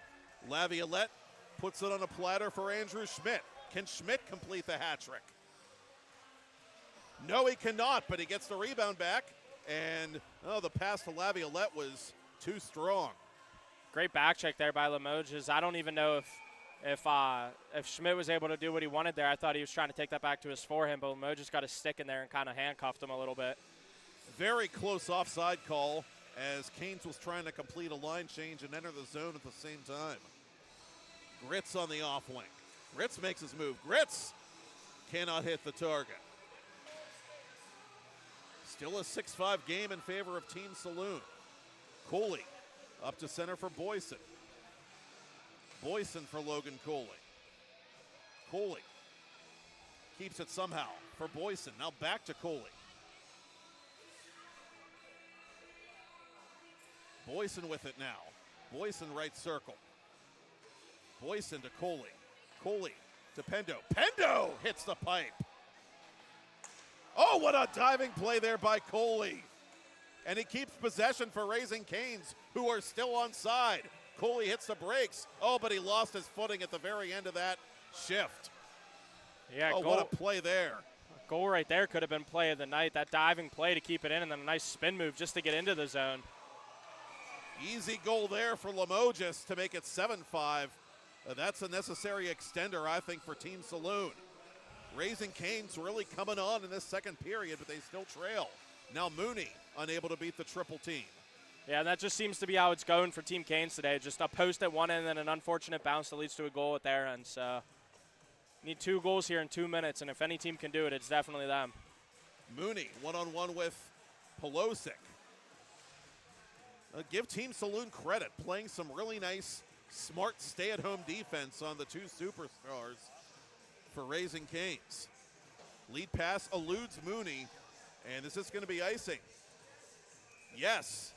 Laviolette puts it on a platter for Andrew Schmidt. Can Schmidt complete the hat trick? No, he cannot, but he gets the rebound back. And the pass to Laviolette was too strong. Great back check there by Limoges. I don't even know if Schmidt was able to do what he wanted there. I thought he was trying to take that back to his forehand, but Limoges got his stick in there and kind of handcuffed him a little bit. Very close offside call as Canes was trying to complete a line change and enter the zone at the same time. Gritz on the off wing. Gritz makes his move. Gritz cannot hit the target. Still a 6-5 game in favor of Team Saloon. Cooley up to center for Boyson. Boyson for Logan Cooley. Cooley keeps it somehow for Boyson. Now back to Cooley. Boyson with it now. Boyson right circle. Boyson to Cooley. Cooley to Pendo. Pendo hits the pipe. Oh, what a diving play there by Cooley. And he keeps possession for Raising Canes, who are still on side. Cooley hits the brakes. Oh, but he lost his footing at the very end of that shift. Yeah, oh, what a play there. A goal right there could have been play of the night. That diving play to keep it in, and then a nice spin move just to get into the zone. Easy goal there for Limoges to make it 7-5. That's a necessary extender, I think, for Team Saloon. Raising Canes really coming on in this second period, but they still trail. Now Mooney unable to beat the triple team. Yeah, that just seems to be how it's going for Team Canes today. Just a post at one end and an unfortunate bounce that leads to a goal at their end. So need 2 goals here in 2 minutes, and if any team can do it, it's definitely them. Mooney one-on-one with Pelosic. Give Team Saloon credit, playing some really nice, smart stay-at-home defense on the 2 superstars for Raising Canes. Lead pass eludes Mooney, and is this going to be icing? Yes.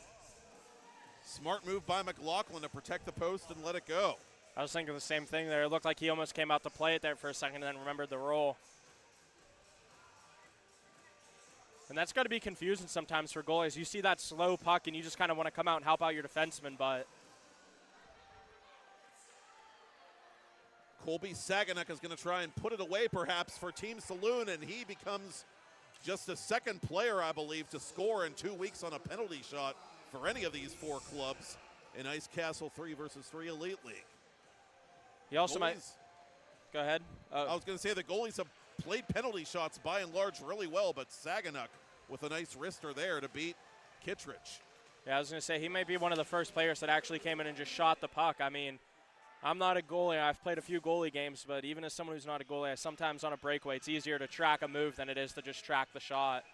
Smart move by McLaughlin to protect the post and let it go. I was thinking the same thing there. It looked like he almost came out to play it there for a second and then remembered the roll. And that's got to be confusing sometimes for goalies. You see that slow puck and you just kind of want to come out and help out your defenseman, but Colby Saganuk is going to try and put it away perhaps for Team Saloon, and he becomes just the second player, I believe, to score in 2 weeks on a penalty shot for any of these four clubs in Ice Castle 3 versus 3 Elite League. He also might. Go ahead. I was going to say the goalies have played penalty shots by and large really well, but Saganuk with a nice wrister there to beat Kittredge. Yeah, I was going to say he may be one of the first players that actually came in and just shot the puck. I mean, I'm not a goalie. I've played a few goalie games, but even as someone who's not a goalie, sometimes on a breakaway, it's easier to track a move than it is to just track the shot.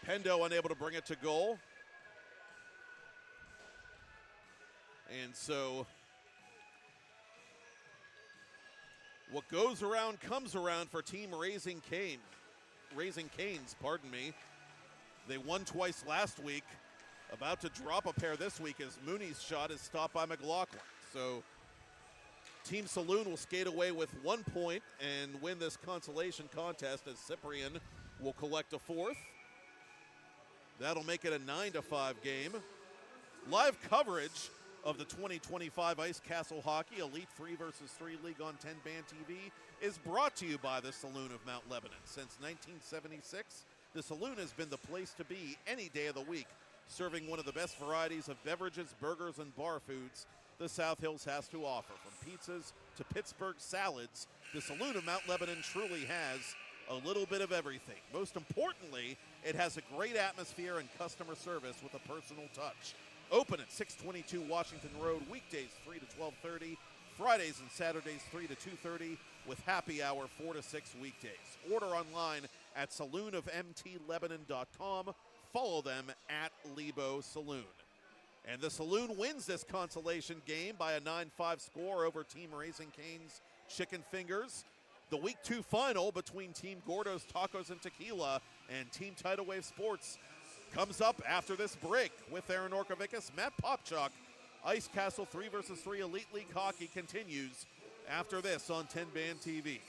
Pendo unable to bring it to goal. And so what goes around comes around for Team Raising Canes, pardon me. They won twice last week. About to drop a pair this week as Mooney's shot is stopped by McLaughlin. So Team Saloon will skate away with 1 point and win this consolation contest as Cyprian will collect a fourth. That'll make it a 9-5 game. Live coverage of the 2025 Ice Castle Hockey Elite 3 versus 3 League on 10 Band TV is brought to you by the Saloon of Mount Lebanon. Since 1976, the Saloon has been the place to be any day of the week, serving one of the best varieties of beverages, burgers, and bar foods the South Hills has to offer. From pizzas to Pittsburgh salads, the Saloon of Mount Lebanon truly has a little bit of everything. Most importantly, it has a great atmosphere and customer service with a personal touch. Open at 622 Washington Road, weekdays 3 to 12:30, Fridays and Saturdays 3 to 2:30, with happy hour 4 to 6 weekdays. Order online at saloonofmtlebanon.com. Follow them at Lebo Saloon. And the Saloon wins this consolation game by a 9-5 score over Team Raising Cane's Chicken Fingers. The Week 2 final between Team Gordo's Tacos and Tequila and Team Tidal Wave Sports comes up after this break. With Aaron Orkovicus, Matt Popchuk, Ice Castle 3 versus 3 Elite League Hockey continues after this on 10 Band TV.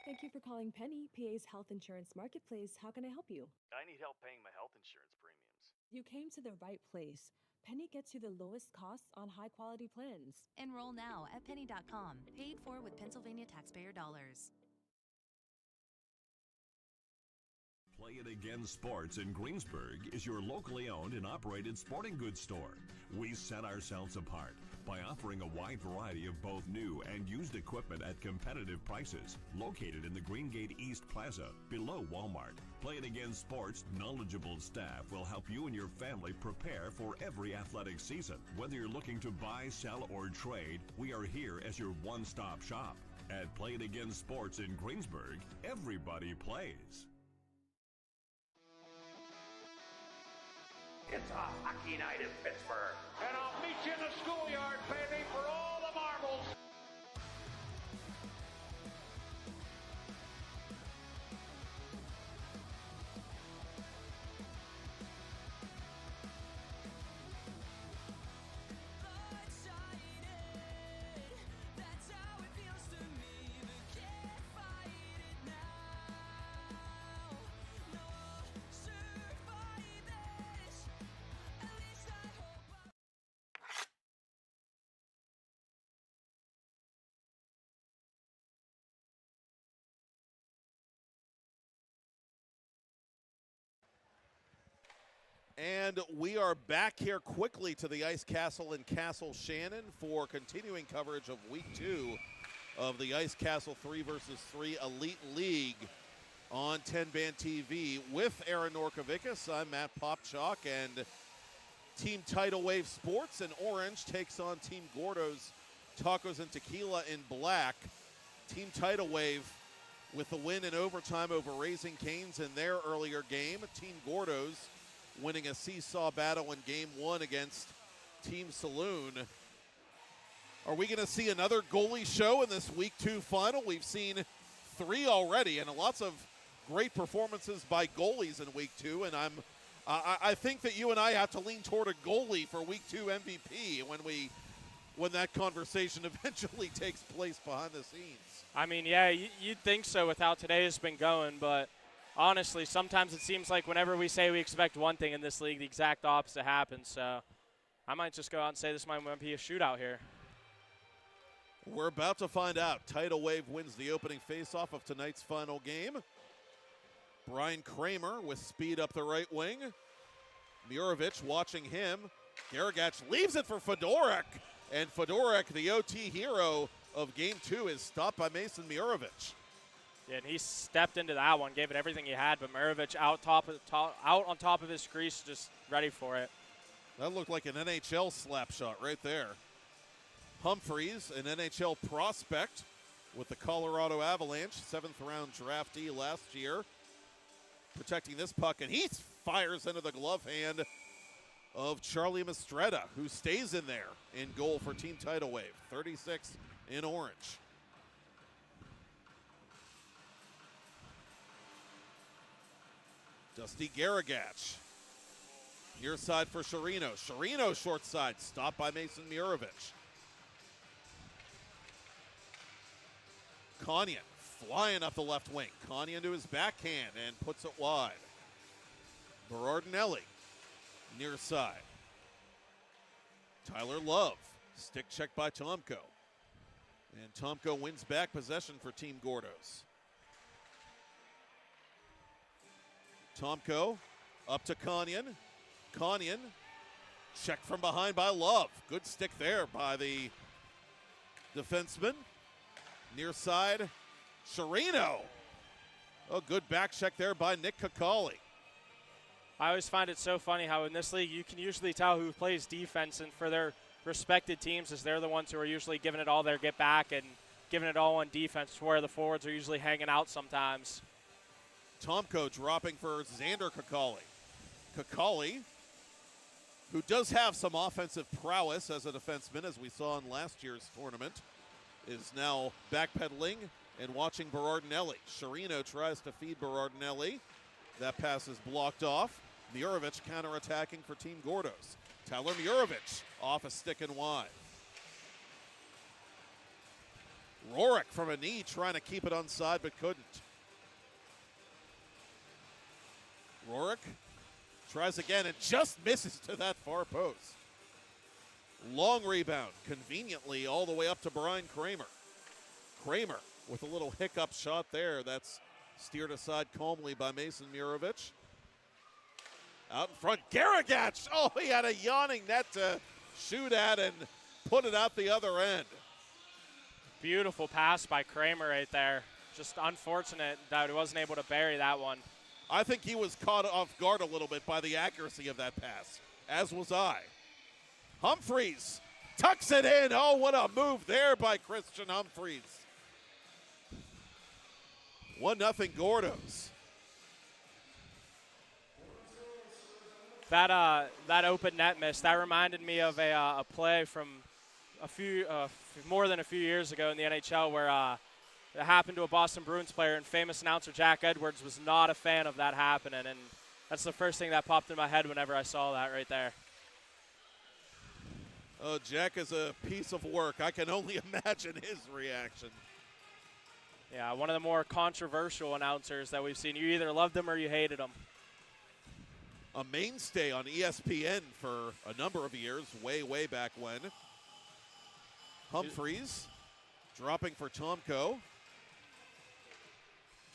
Thank you for calling Penny, PA's health insurance marketplace. How can I help you? I need help paying my health insurance premiums. You came to the right place. Penny gets you the lowest costs on high-quality plans. Enroll now at penny.com. Paid for with Pennsylvania taxpayer dollars. Play It Again Sports in Greensburg is your locally owned and operated sporting goods store. We set ourselves apart by offering a wide variety of both new and used equipment at competitive prices. Located in the Greengate East Plaza, below Walmart, Play It Again Sports' knowledgeable staff will help you and your family prepare for every athletic season. Whether you're looking to buy, sell, or trade, we are here as your one-stop shop. At Play It Again Sports in Greensburg, everybody plays. It's a hockey night in Pittsburgh. And I'll meet you in the schoolyard, baby, for all the marbles. And we are back here quickly to the Ice Castle in Castle Shannon for continuing coverage of Week 2 of the Ice Castle 3 vs. 3 Elite League on 10-Band TV with Aaron Norkovicus. I'm Matt Popchalk, and Team Tidal Wave Sports in orange takes on Team Gordo's Tacos and Tequila in black. Team Tidal Wave with the win in overtime over Raising Cane's in their earlier game. Team Gordo's winning a seesaw battle in Game 1 against Team Saloon. Are we going to see another goalie show in this Week 2 final? We've seen 3 already, and lots of great performances by goalies in Week 2, and I think that you and I have to lean toward a goalie for Week 2 MVP when that conversation eventually takes place behind the scenes. I mean, yeah, you'd think so with how today has been going, but honestly, sometimes it seems like whenever we say we expect one thing in this league, the exact opposite happens. So I might just go out and say this might be a shootout here. We're about to find out. Tidal Wave wins the opening faceoff of tonight's final game. Brian Kramer with speed up the right wing. Murovich watching him. Garagach leaves it for Fedorek. And Fedorek, the OT hero of Game 2, is stopped by Mason Murovich. Yeah, and he stepped into that one, gave it everything he had, but Murovich out on top of his crease, just ready for it. That looked like an NHL slap shot right there. Humphreys, an NHL prospect with the Colorado Avalanche, 7th round draftee last year, protecting this puck, and he fires into the glove hand of Charlie Mistretta, who stays in there in goal for Team Tidal Wave, 36 in orange. Dusty Garagach. Near side for Sherino. Sherino short side, stopped by Mason Murovich. Konyan flying up the left wing. Konyan to his backhand and puts it wide. Berardinelli near side. Tyler Love, stick check by Tomko. And Tomko wins back possession for Team Gordo's. Tomko up to Konyan. Konyan, check from behind by Love. Good stick there by the defenseman. Near side, Sherino. Oh, good back check there by Nick Kakali. I always find it so funny how in this league you can usually tell who plays defense, and for their respected teams, as they're the ones who are usually giving it all their get back and giving it all on defense, where the forwards are usually hanging out sometimes. Tomko dropping for Xander Kakali. Kakali, who does have some offensive prowess as a defenseman, as we saw in last year's tournament, is now backpedaling and watching Berardinelli. Sherino tries to feed Berardinelli. That pass is blocked off. Murovich counterattacking for Team Gordo's. Tyler Murovich off a stick and wide. Rorik from a knee trying to keep it onside but couldn't. Rorik tries again and just misses to that far post. Long rebound, conveniently all the way up to Brian Kramer. Kramer with a little hiccup shot there. That's steered aside calmly by Mason Murovich. Out in front, Garagach. Oh, he had a yawning net to shoot at and put it out the other end. Beautiful pass by Kramer right there. Just unfortunate that he wasn't able to bury that one. I think he was caught off guard a little bit by the accuracy of that pass, as was I. Humphreys tucks it in. Oh, what a move there by Christian Humphreys. 1-0 Gordo's. That open net miss, that reminded me of a play from more than a few years ago in the NHL where it happened to a Boston Bruins player, and famous announcer Jack Edwards was not a fan of that happening, and that's the first thing that popped in my head whenever I saw that right there. Oh, Jack is a piece of work. I can only imagine his reaction. Yeah, one of the more controversial announcers that we've seen. You either loved him or you hated him. A mainstay on ESPN for a number of years, way back when. Humphreys dropping for Tomko.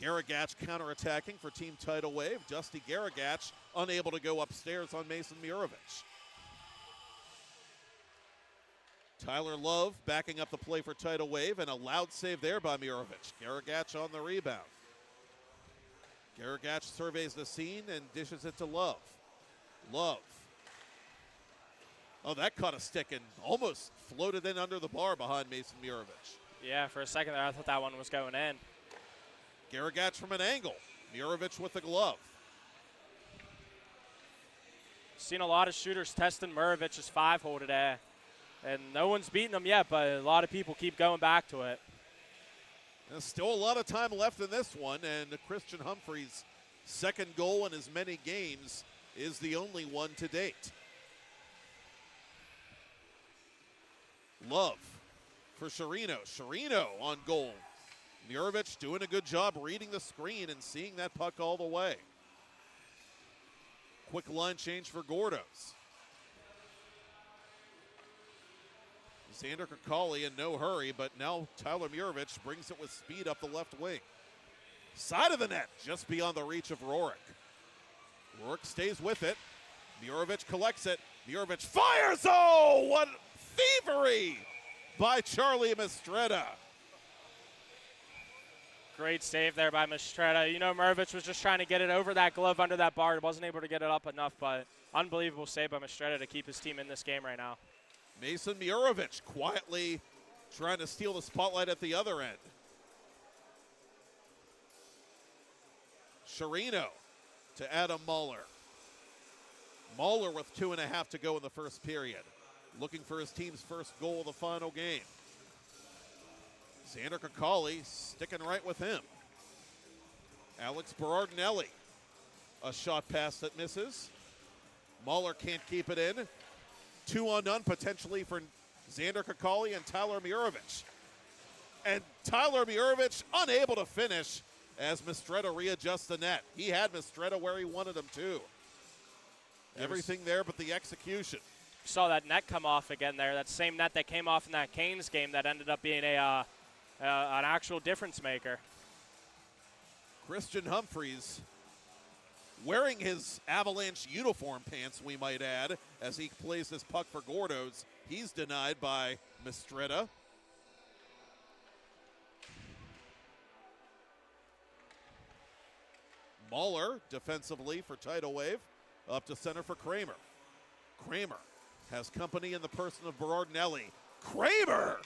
Garagach counterattacking for Team Tidal Wave. Dusty Garagach unable to go upstairs on Mason Murovich. Tyler Love backing up the play for Tidal Wave, and a loud save there by Murovich. Garagach on the rebound. Garagach surveys the scene and dishes it to Love. Love. Oh, that caught a stick and almost floated in under the bar behind Mason Murovich. Yeah, for a second there, I thought that one was going in. Garagach from an angle. Murovich with the glove. Seen a lot of shooters testing Murovich's 5-hole today. And no one's beaten him yet, but a lot of people keep going back to it. There's still a lot of time left in this one, and Christian Humphrey's second goal in as many games is the only one to date. Love for Sherino. Sherino on goal. Murovich doing a good job reading the screen and seeing that puck all the way. Quick line change for Gordo's. Xander Kakali in no hurry, but now Tyler Murovich brings it with speed up the left wing. Side of the net, just beyond the reach of Rorik. Rorik stays with it. Murovich collects it. Murovich fires! Oh, what thievery by Charlie Mistretta. Great save there by Mistretta. You know, Murovich was just trying to get it over that glove under that bar. Wasn't able to get it up enough, but unbelievable save by Mistretta to keep his team in this game right now. Mason Murovich quietly trying to steal the spotlight at the other end. Sherino to Adam Mahler. Mahler with 2.5 to go in the first period. Looking for his team's first goal of the final game. Xander Kakali sticking right with him. Alex Berardinelli. A shot pass that misses. Mahler can't keep it in. 2-on-none potentially for Xander Kakali and Tyler Murovich. And Tyler Murovich unable to finish as Mistretta readjusts the net. He had Mistretta where he wanted him to. Everything there but the execution. Saw that net come off again there. That same net that came off in that Canes game that ended up being an actual difference maker. Christian Humphreys wearing his Avalanche uniform pants, we might add, as he plays this puck for Gordo's. He's denied by Mistretta. Mahler defensively for Tidal Wave. Up to center for Kramer. Kramer has company in the person of Berardinelli. Kramer!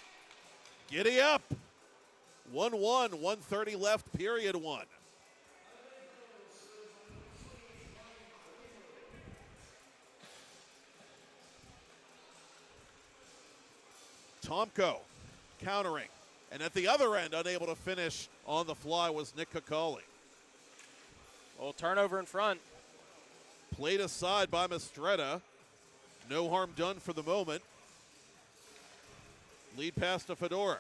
Giddy up! 1-1, 1:30 left, period one. Tomko countering. And at the other end, unable to finish on the fly was Nick Kakali. Well, turnover in front. Played aside by Mistretta. No harm done for the moment. Lead pass to Fedorek.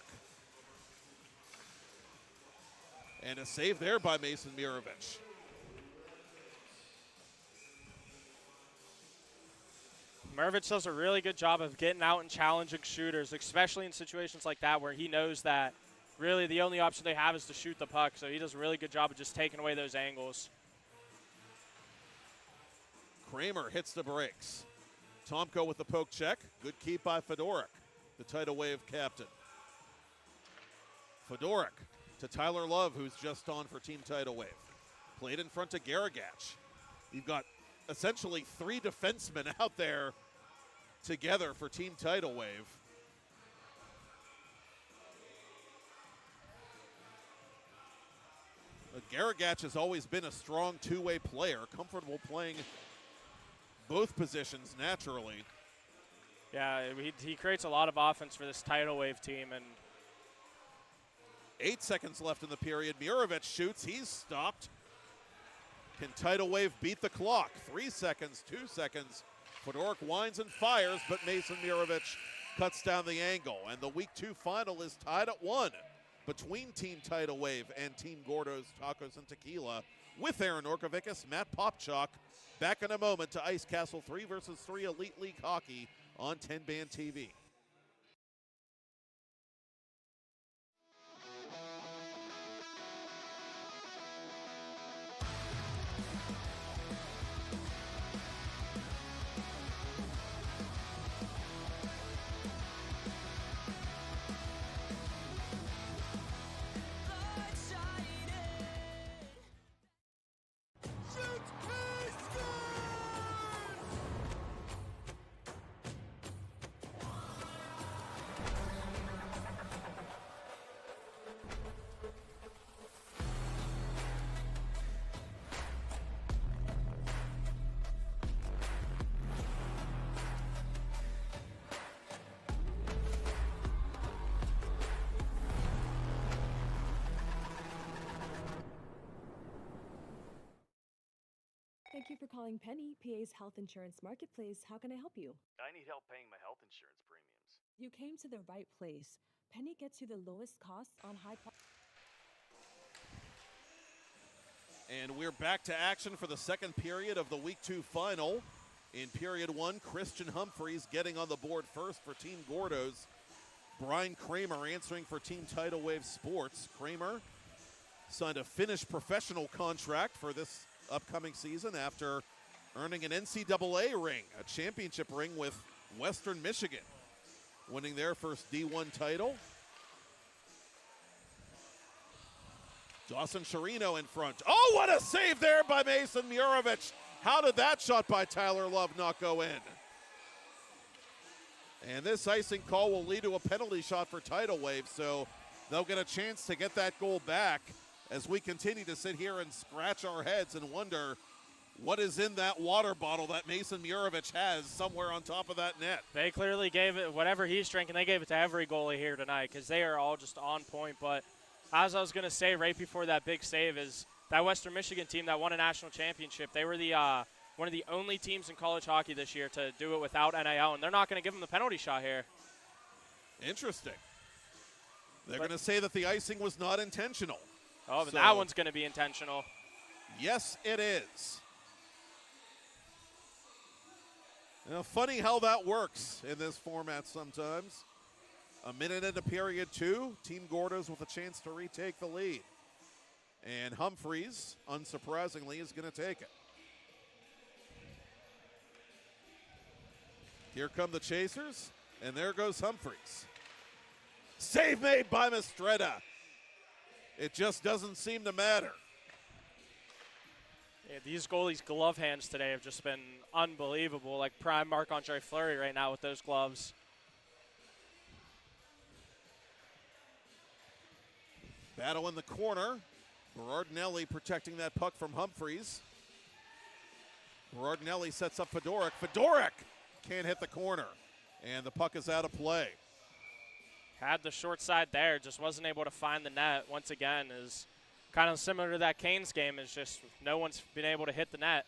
And a save there by Mason Murovich. Murovich does a really good job of getting out and challenging shooters, especially in situations like that where he knows that really the only option they have is to shoot the puck. So he does a really good job of just taking away those angles. Kramer hits the brakes. Tomko with the poke check. Good keep by Fedorek, the Tidal Wave captain. Fedorek to Tyler Love, who's just on for Team Tidal Wave. Played in front of Garagach. You've got essentially three defensemen out there together for Team Tidal Wave. But Garagach has always been a strong two-way player, comfortable playing both positions naturally. Yeah, he creates a lot of offense for this Tidal Wave team. And 8 seconds left in the period. Murovich shoots. He's stopped. Can Tidal Wave beat the clock? 3 seconds, 2 seconds. Fedorek winds and fires, but Mason Murovich cuts down the angle. And the Week 2 final is tied at 1 between Team Tidal Wave and Team Gordo's Tacos and Tequila with Aaron Orkovicus, Matt Popchak. Back in a moment to Ice Castle 3 versus 3 Elite League Hockey on 10-Band TV. Thank you for calling Penny, PA's health insurance marketplace. How can I help you? I need help paying my health insurance premiums. You came to the right place. Penny gets you the lowest costs on high. And we're back to action for the second period of the Week 2 final. In period 1, Christian Humphreys getting on the board first for Team Gordo's. Brian Kramer answering for Team Tidal Wave Sports. Kramer signed a Finnish professional contract for this upcoming season after earning an NCAA ring, a championship ring with Western Michigan, winning their first D1 title. Dawson Chirino in front. Oh, what a save there by Mason Murovich. How did that shot by Tyler Love not go in? And this icing call will lead to a penalty shot for Tidal Wave, so they'll get a chance to get that goal back as we continue to sit here and scratch our heads and wonder what is in that water bottle that Mason Murovich has somewhere on top of that net. They clearly gave it, whatever he's drinking, they gave it to every goalie here tonight because they are all just on point. But as I was going to say right before that big save is that Western Michigan team that won a national championship, they were the one of the only teams in college hockey this year to do it without NIL, and they're not going to give them the penalty shot here. Interesting. They're going to say that the icing was not intentional. Oh, but that one's going to be intentional. Yes, it is. You know, funny how that works in this format sometimes. A minute into period 2, Team Gordo's with a chance to retake the lead. And Humphreys, unsurprisingly, is going to take it. Here come the chasers, and there goes Humphreys. Save made by Mistretta. It just doesn't seem to matter. Yeah, these goalies' glove hands today have just been unbelievable, like prime Marc-Andre Fleury right now with those gloves. Battle in the corner. Berardinelli protecting that puck from Humphreys. Berardinelli sets up Fedorek. Fedorek can't hit the corner, and the puck is out of play. Had the short side there, just wasn't able to find the net. Once again, is kind of similar to that Canes game, is just no one's been able to hit the net.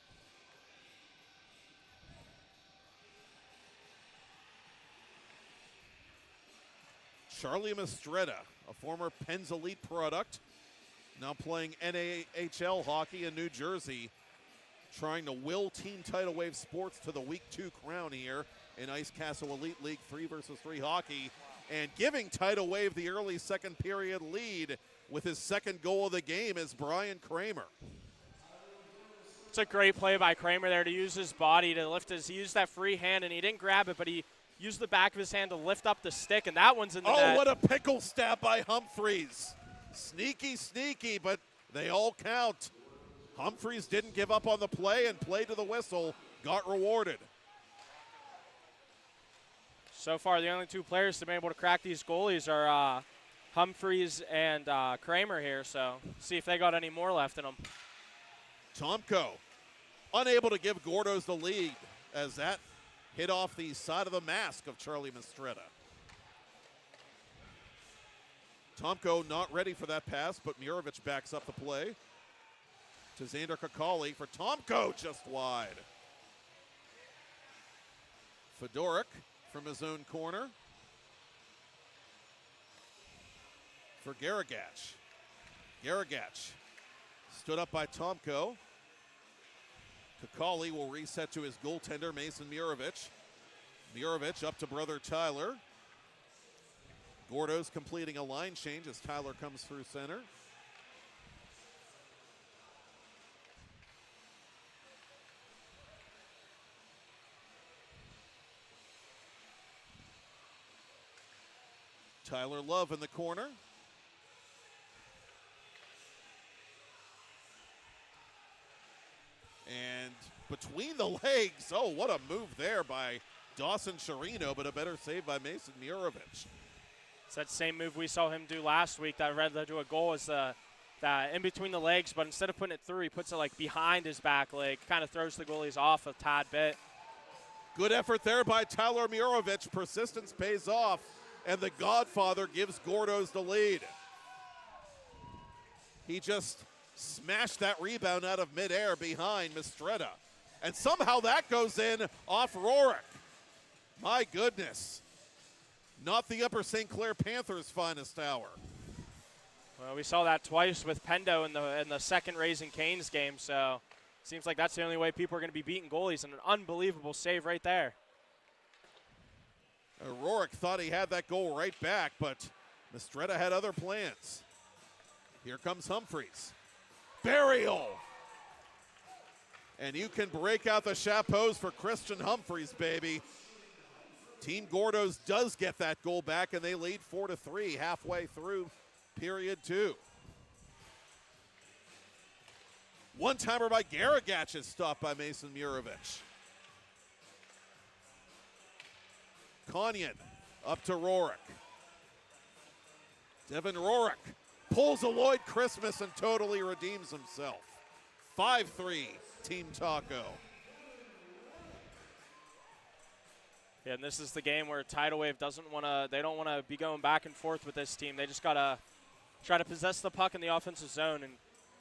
Charlie Mistretta, a former Penn's Elite product, now playing NAHL hockey in New Jersey, trying to will Team Tidal Wave Sports to the Week 2 crown here in Ice Castle Elite League 3 versus 3 hockey, and giving Tidal Wave the early second period lead with his second goal of the game is Brian Kramer. It's a great play by Kramer there to use his body to lift he used that free hand, and he didn't grab it, but he used the back of his hand to lift up the stick, and that one's in the net. Oh, what a pickle stab by Humphreys. Sneaky, sneaky, but they all count. Humphreys didn't give up on the play and played to the whistle, got rewarded. So far, the only two players to be able to crack these goalies are Humphreys and Kramer here, so see if they got any more left in them. Tomko unable to give Gordo's the lead as that hit off the side of the mask of Charlie Mistretta. Tomko not ready for that pass, but Murovich backs up the play to Xander Kakali for Tomko, just wide. Fedorek from his own corner for Garagach. Garagach stood up by Tomko. Kakali will reset to his goaltender, Mason Murovich. Murovich up to brother Tyler. Gordo's completing a line change as Tyler comes through center. Tyler Love in the corner. And between the legs, oh, what a move there by Dawson Chirino, but a better save by Mason Murovich. It's that same move we saw him do last week that led to a goal, is that in between the legs, but instead of putting it through, he puts it like behind his back leg, kind of throws the goalies off a tad bit. Good effort there by Tyler Murovich. Persistence pays off, and the Godfather gives Gordo's the lead. He just smashed that rebound out of midair behind Mistretta. And somehow that goes in off Rorick. My goodness. Not the Upper St. Clair Panthers' finest hour. Well, we saw that twice with Pendo in the second Raising Cane's game, so seems like that's the only way people are going to be beating goalies, and an unbelievable save right there. Rorick thought he had that goal right back, but Mistretta had other plans. Here comes Humphreys. Burial! And you can break out the chapeaus for Christian Humphreys, baby. Team Gordo's does get that goal back, and they lead 4-3 halfway through period 2. One-timer by Garagach is stopped by Mason Murovich. Konyan up to Rorick. Devin Rorick pulls a Lloyd Christmas and totally redeems himself. 5-3 Team Taco. Yeah, and this is the game where Tidal Wave they don't want to be going back and forth with this team. They just got to try to possess the puck in the offensive zone, and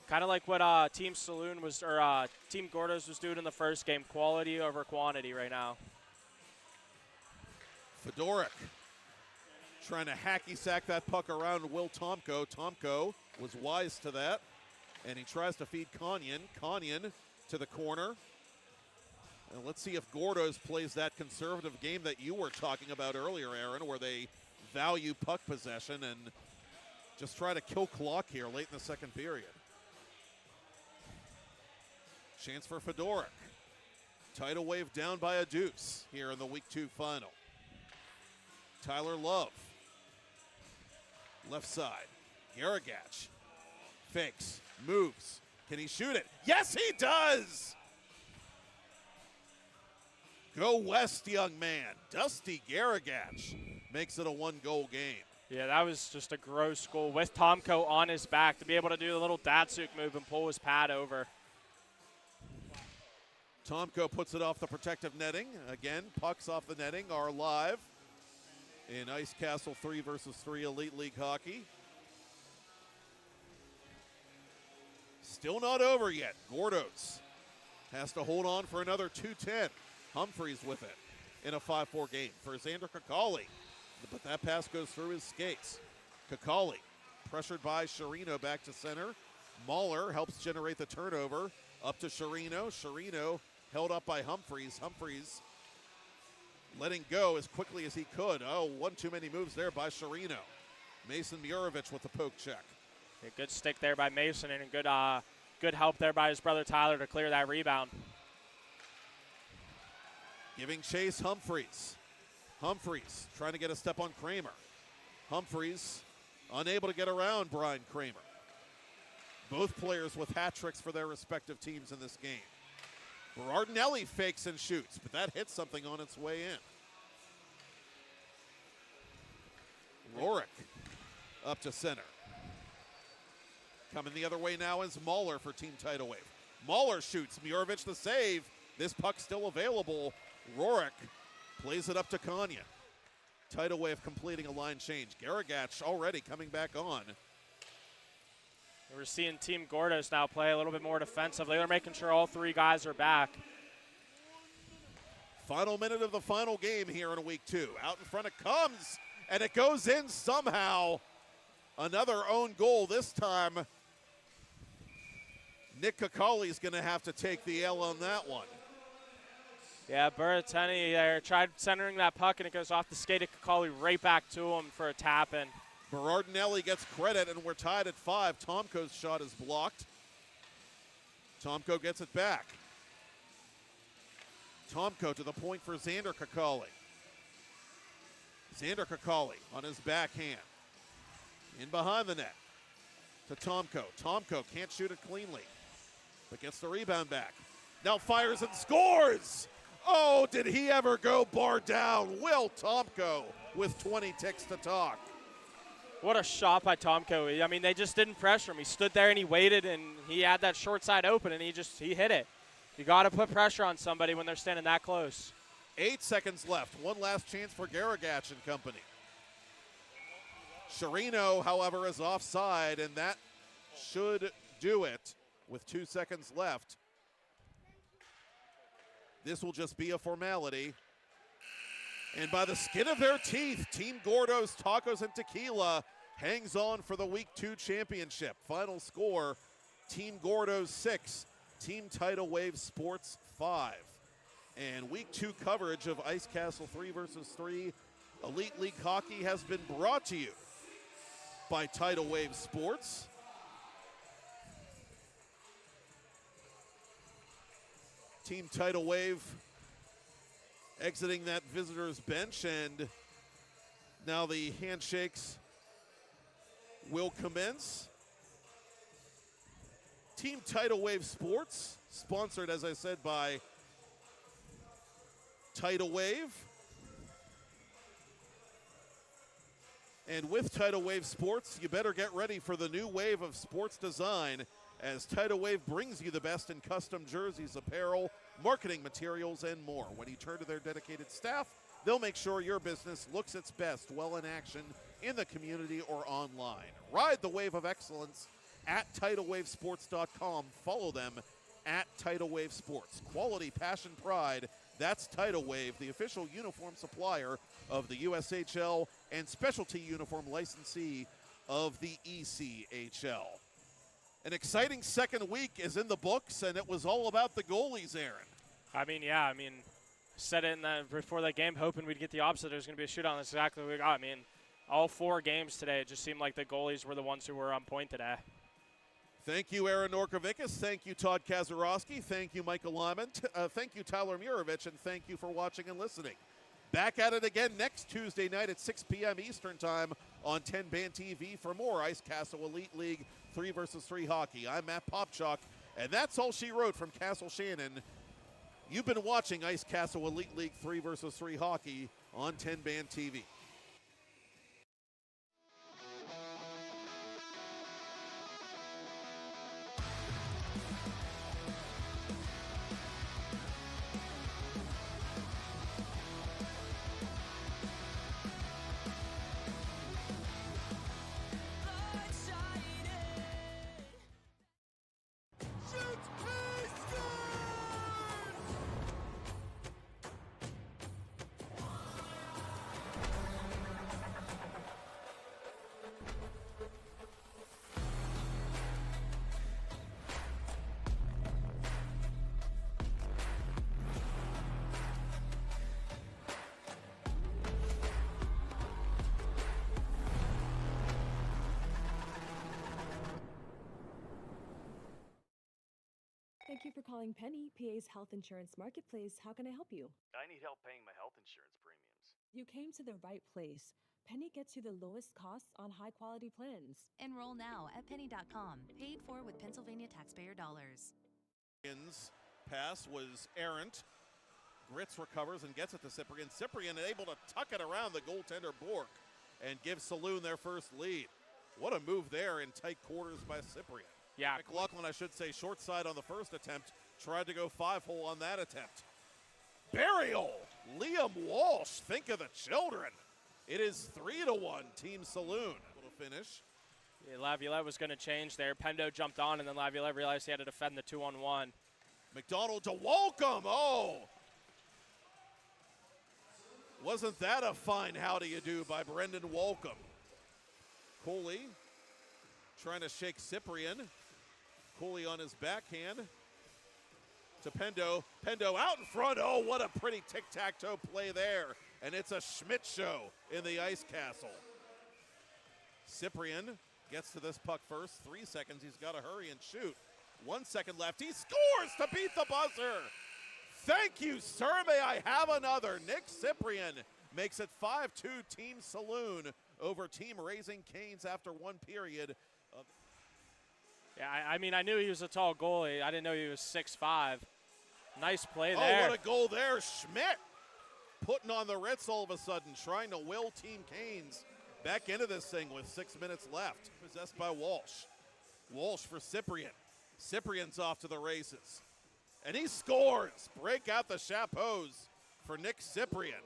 kind of like what Team Saloon Team Gordo's was doing in the first game, quality over quantity right now. Fedorek trying to hacky sack that puck around Will Tomko. Tomko was wise to that, and he tries to feed Konyan. Konyan to the corner. And let's see if Gordo's plays that conservative game that you were talking about earlier, Aaron, where they value puck possession and just try to kill clock here late in the second period. Chance for Fedorek. Tidal Wave down by a deuce here in the Week 2 final. Tyler Love. Left side. Garagach. Fakes. Moves. Can he shoot it? Yes, he does! Go west, young man. Dusty Garagach makes it a one-goal game. Yeah, that was just a gross goal with Tomko on his back to be able to do the little Datsuk move and pull his pad over. Tomko puts it off the protective netting. Again, pucks off the netting are live in Ice Castle 3 versus 3 Elite League hockey. Still not over yet. Gordo's has to hold on for another 2:10. Humphreys with it in a 5-4 game for Xander Kakali. But that pass goes through his skates. Kakali pressured by Sherino back to center. Mahler helps generate the turnover up to Sherino. Sherino held up by Humphreys. Humphreys letting go as quickly as he could. Oh, one too many moves there by Sherino. Mason Murovich with the poke check. A good stick there by Mason and a good help there by his brother Tyler to clear that rebound. Giving chase, Humphreys. Humphreys trying to get a step on Kramer. Humphreys unable to get around Brian Kramer. Both players with hat tricks for their respective teams in this game. Berardinelli fakes and shoots, but that hits something on its way in. Rorick up to center. Coming the other way now is Mahler for Team Tidal Wave. Mahler shoots, Murovich the save. This puck still available. Rorick plays it up to Konyan. Tidal Wave completing a line change. Garagach already coming back on. We're seeing Team Gordos now play a little bit more defensively. They're making sure all three guys are back. Final minute of the final game here in Week 2. Out in front it comes, and it goes in somehow. Another own goal this time. Nick Kakali's going to have to take the L on that one. Yeah, Berrettini there tried centering that puck, and it goes off the skate of Kakali right back to him for a tap-in. Berardinelli gets credit, and we're tied at 5. Tomko's shot is blocked. Tomko gets it back. Tomko to the point for Xander Kakali. Xander Kakali on his backhand. In behind the net to Tomko. Tomko can't shoot it cleanly, but gets the rebound back. Now fires and scores! Oh, did he ever go bar down? Will Tomko with 20 ticks to talk. What a shot by Tomko. I mean, they just didn't pressure him. He stood there and he waited, and he had that short side open, and he hit it. You got to put pressure on somebody when they're standing that close. 8 seconds left. One last chance for Garagach and company. Sherino, however, is offside, and that should do it with 2 seconds left. This will just be a formality. And by the skin of their teeth, Team Gordo's Tacos and Tequila hangs on for the Week 2 championship. Final score, Team Gordo's 6, Team Tidal Wave Sports 5. And Week 2 coverage of Ice Castle 3 versus 3 Elite League Hockey has been brought to you by Tidal Wave Sports. Team Tidal Wave exiting that visitor's bench, and now the handshakes will commence. Team Tidal Wave Sports, sponsored, as I said, by Tidal Wave. And with Tidal Wave Sports, you better get ready for the new wave of sports design as Tidal Wave brings you the best in custom jerseys, apparel, marketing materials, and more. When you turn to their dedicated staff, they'll make sure your business looks its best well in action in the community or online. Ride the wave of excellence at TidalWaveSports.com. Follow them at Tidal Wave Sports. Quality, passion, pride. That's Tidal Wave, the official uniform supplier of the USHL and specialty uniform licensee of the ECHL. An exciting second week is in the books, and it was all about the goalies, Aaron. Said it before that game, hoping we'd get the opposite. There's going to be a shootout. That's exactly what we got. All 4 games today, it just seemed like the goalies were the ones who were on point today. Thank you, Aaron Norkovicus. Thank you, Todd Kazarowski. Thank you, Michael Lyman. Thank you, Tyler Murovich, and thank you for watching and listening. Back at it again next Tuesday night at 6 p.m. Eastern Time on 10 Band TV for more Ice Castle Elite League 3 versus 3 hockey. I'm Matt Popchalk, and that's all she wrote from Castle Shannon. You've been watching Ice Castle Elite League 3 versus 3 hockey on 10 Band TV. Thank you for calling Penny, PA's health insurance marketplace. How can I help you? I need help paying my health insurance premiums. You came to the right place. Penny gets you the lowest costs on high-quality plans. Enroll now at penny.com. Paid for with Pennsylvania taxpayer dollars. Pass was errant. Gritz recovers and gets it to Cyprian. Cyprian able to tuck it around the goaltender Bork and give Saloon their first lead. What a move there in tight quarters by Cyprian. Yeah. McLaughlin, I should say, short side on the first attempt. Tried to go 5-hole on that attempt. Burial! Liam Walsh, think of the children. It is 3-1, Team Saloon. Little finish. Yeah, Laviolette was going to change there. Pendo jumped on, and then Laviolette realized he had to defend the 2-on-1. McDonald to Walcom. Oh! Wasn't that a fine how-do-you-do by Brendan Walcom? Cooley trying to shake Cyprian. Cooley on his backhand to Pendo. Pendo out in front. Oh, what a pretty tic-tac-toe play there. And it's a Schmidt show in the Ice Castle. Cyprian gets to this puck first. 3 seconds. He's got to hurry and shoot. 1 second left. He scores to beat the buzzer. Thank you, sir. May I have another? Nick Cyprian makes it 5-2 Team Saloon over Team Raising Canes after one period. Yeah, I knew he was a tall goalie. I didn't know he was 6'5". Nice play there. Oh, what a goal there. Schmidt putting on the Ritz all of a sudden, trying to will Team Canes back into this thing with 6 minutes left. Possessed by Walsh. Walsh for Cyprian. Cyprian's off to the races. And he scores. Break out the chapeaus for Nick Cyprian.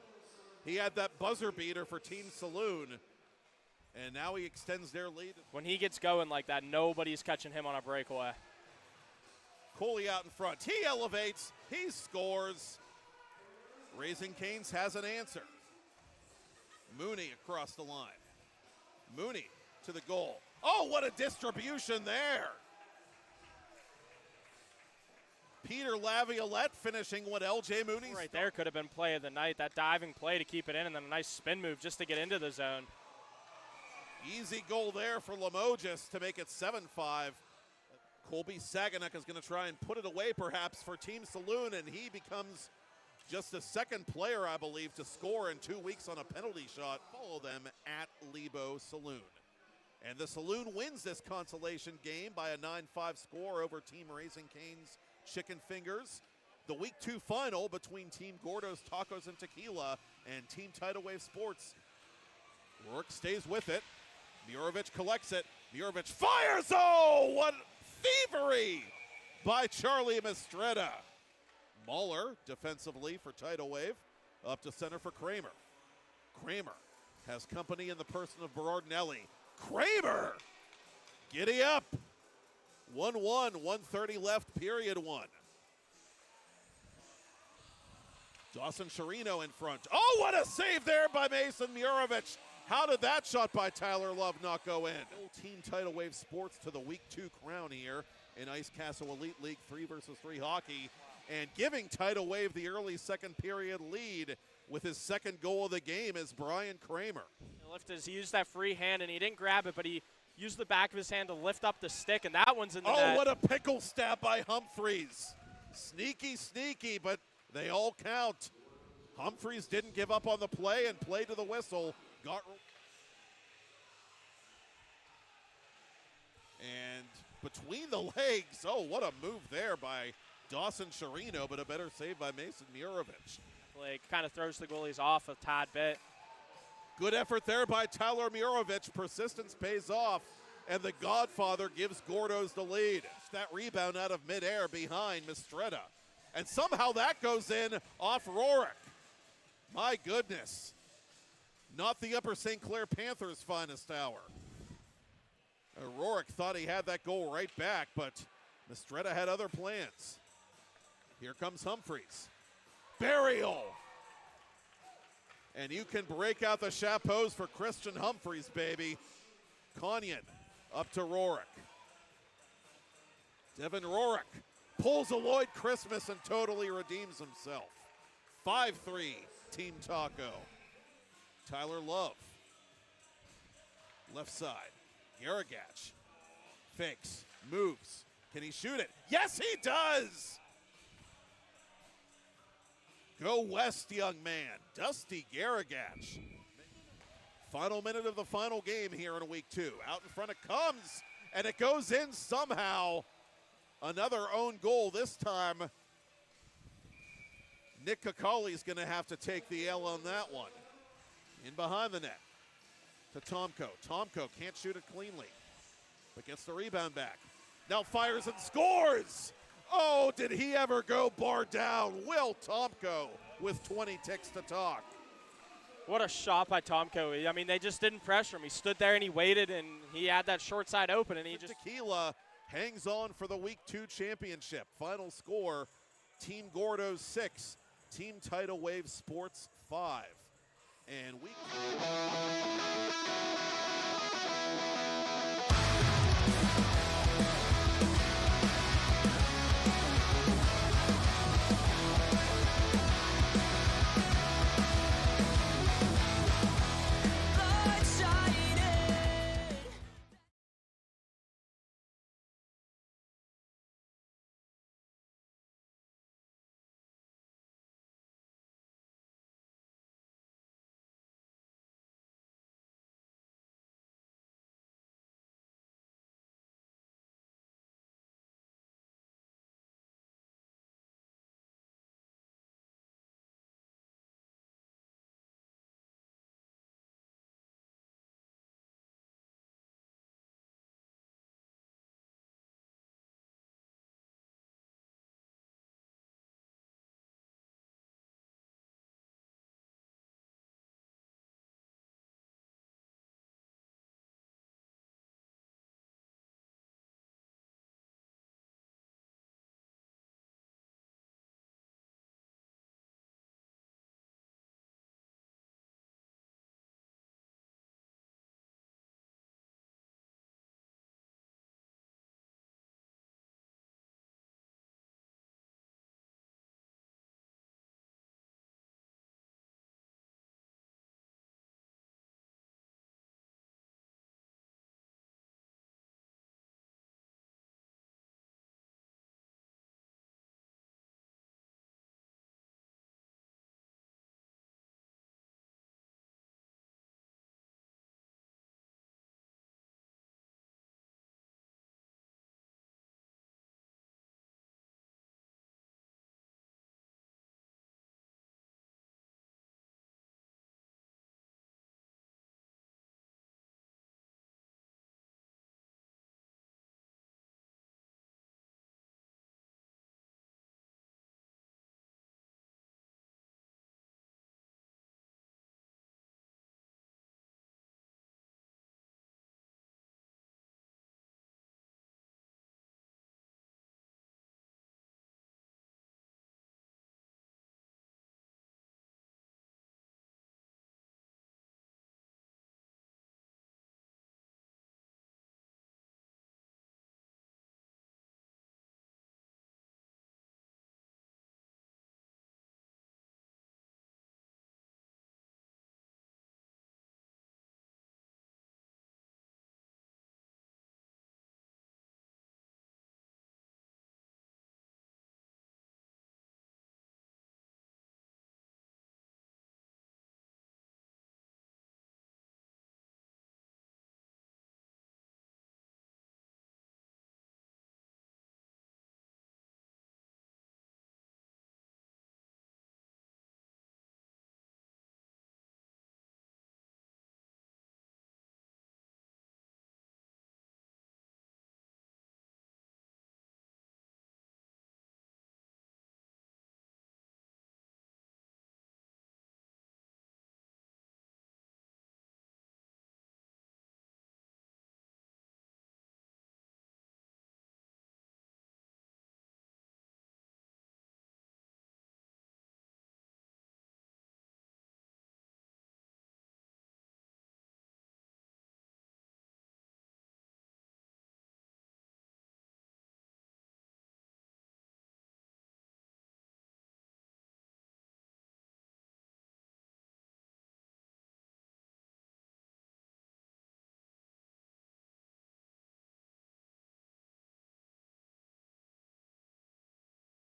He had that buzzer beater for Team Saloon. And now he extends their lead. When he gets going like that, nobody's catching him on a breakaway. Cooley out in front. He elevates. He scores. Raising Cane's has an answer. Mooney across the line. Mooney to the goal. Oh, what a distribution there. Peter Laviolette finishing what LJ Mooney right there could have been play of the night. That diving play to keep it in, and then a nice spin move just to get into the zone. Easy goal there for Limoges to make it 7-5. Colby Saganek is going to try and put it away perhaps for Team Saloon, and he becomes just the second player, I believe, to score in 2 weeks on a penalty shot. Follow them at Lebo Saloon. And the Saloon wins this consolation game by a 9-5 score over Team Raising Cane's Chicken Fingers. The Week 2 final between Team Gordo's Tacos and Tequila and Team Tidal Wave Sports. Rourke stays with it. Murovich collects it. Murovich fires! Oh, what thievery by Charlie Mistretta. Mahler defensively for Tidal Wave. Up to center for Kramer. Kramer has company in the person of Berardinelli. Kramer! Giddy up! 1-1, 1:30 left, period 1. Dawson Chirino in front. Oh, what a save there by Mason Murovich. How did that shot by Tyler Love not go in? Team Tidal Wave Sports to the Week 2 crown here in Ice Castle Elite League 3 versus 3 hockey. And giving Tidal Wave the early second period lead with his second goal of the game is Brian Kramer. He used that free hand, and he didn't grab it, but he used the back of his hand to lift up the stick, and that one's in the net. Oh, what a pickle stab by Humphreys. Sneaky, sneaky, but they all count. Humphreys didn't give up on the play and played to the whistle. And between the legs, oh, what a move there by Dawson Chirino, but a better save by Mason Murovich. Like, kind of throws the goalies off a tad bit. Good effort there by Tyler Murovich. Persistence pays off, and the Godfather gives Gordo's the lead. That rebound out of midair behind Mistretta. And somehow that goes in off Rourke. My goodness. Not the Upper St. Clair Panthers' finest hour. Rourke thought he had that goal right back, but Mistretta had other plans. Here comes Humphreys. Burial! And you can break out the chapeaus for Christian Humphreys, baby. Conyon up to Rourke. Devin Rourke pulls a Lloyd Christmas and totally redeems himself. 5-3, Team Taco. Tyler Love. Left side. Garagach. Fakes. Moves. Can he shoot it? Yes, he does! Go west, young man. Dusty Garagach. Final minute of the final game here in Week 2. Out in front it comes, and it goes in somehow. Another own goal this time. Nick Kakali's going to have to take the L on that one. In behind the net to Tomko. Tomko can't shoot it cleanly, but gets the rebound back. Now fires and scores! Oh, did he ever go bar down? Will Tomko with 20 ticks to talk. What a shot by Tomko. I mean, they just didn't pressure him. He stood there and he waited, and he had that short side open, and he just... Tequila hangs on for the Week 2 championship. Final score, Team Gordo 6, Team Tidal Wave Sports 5. And we...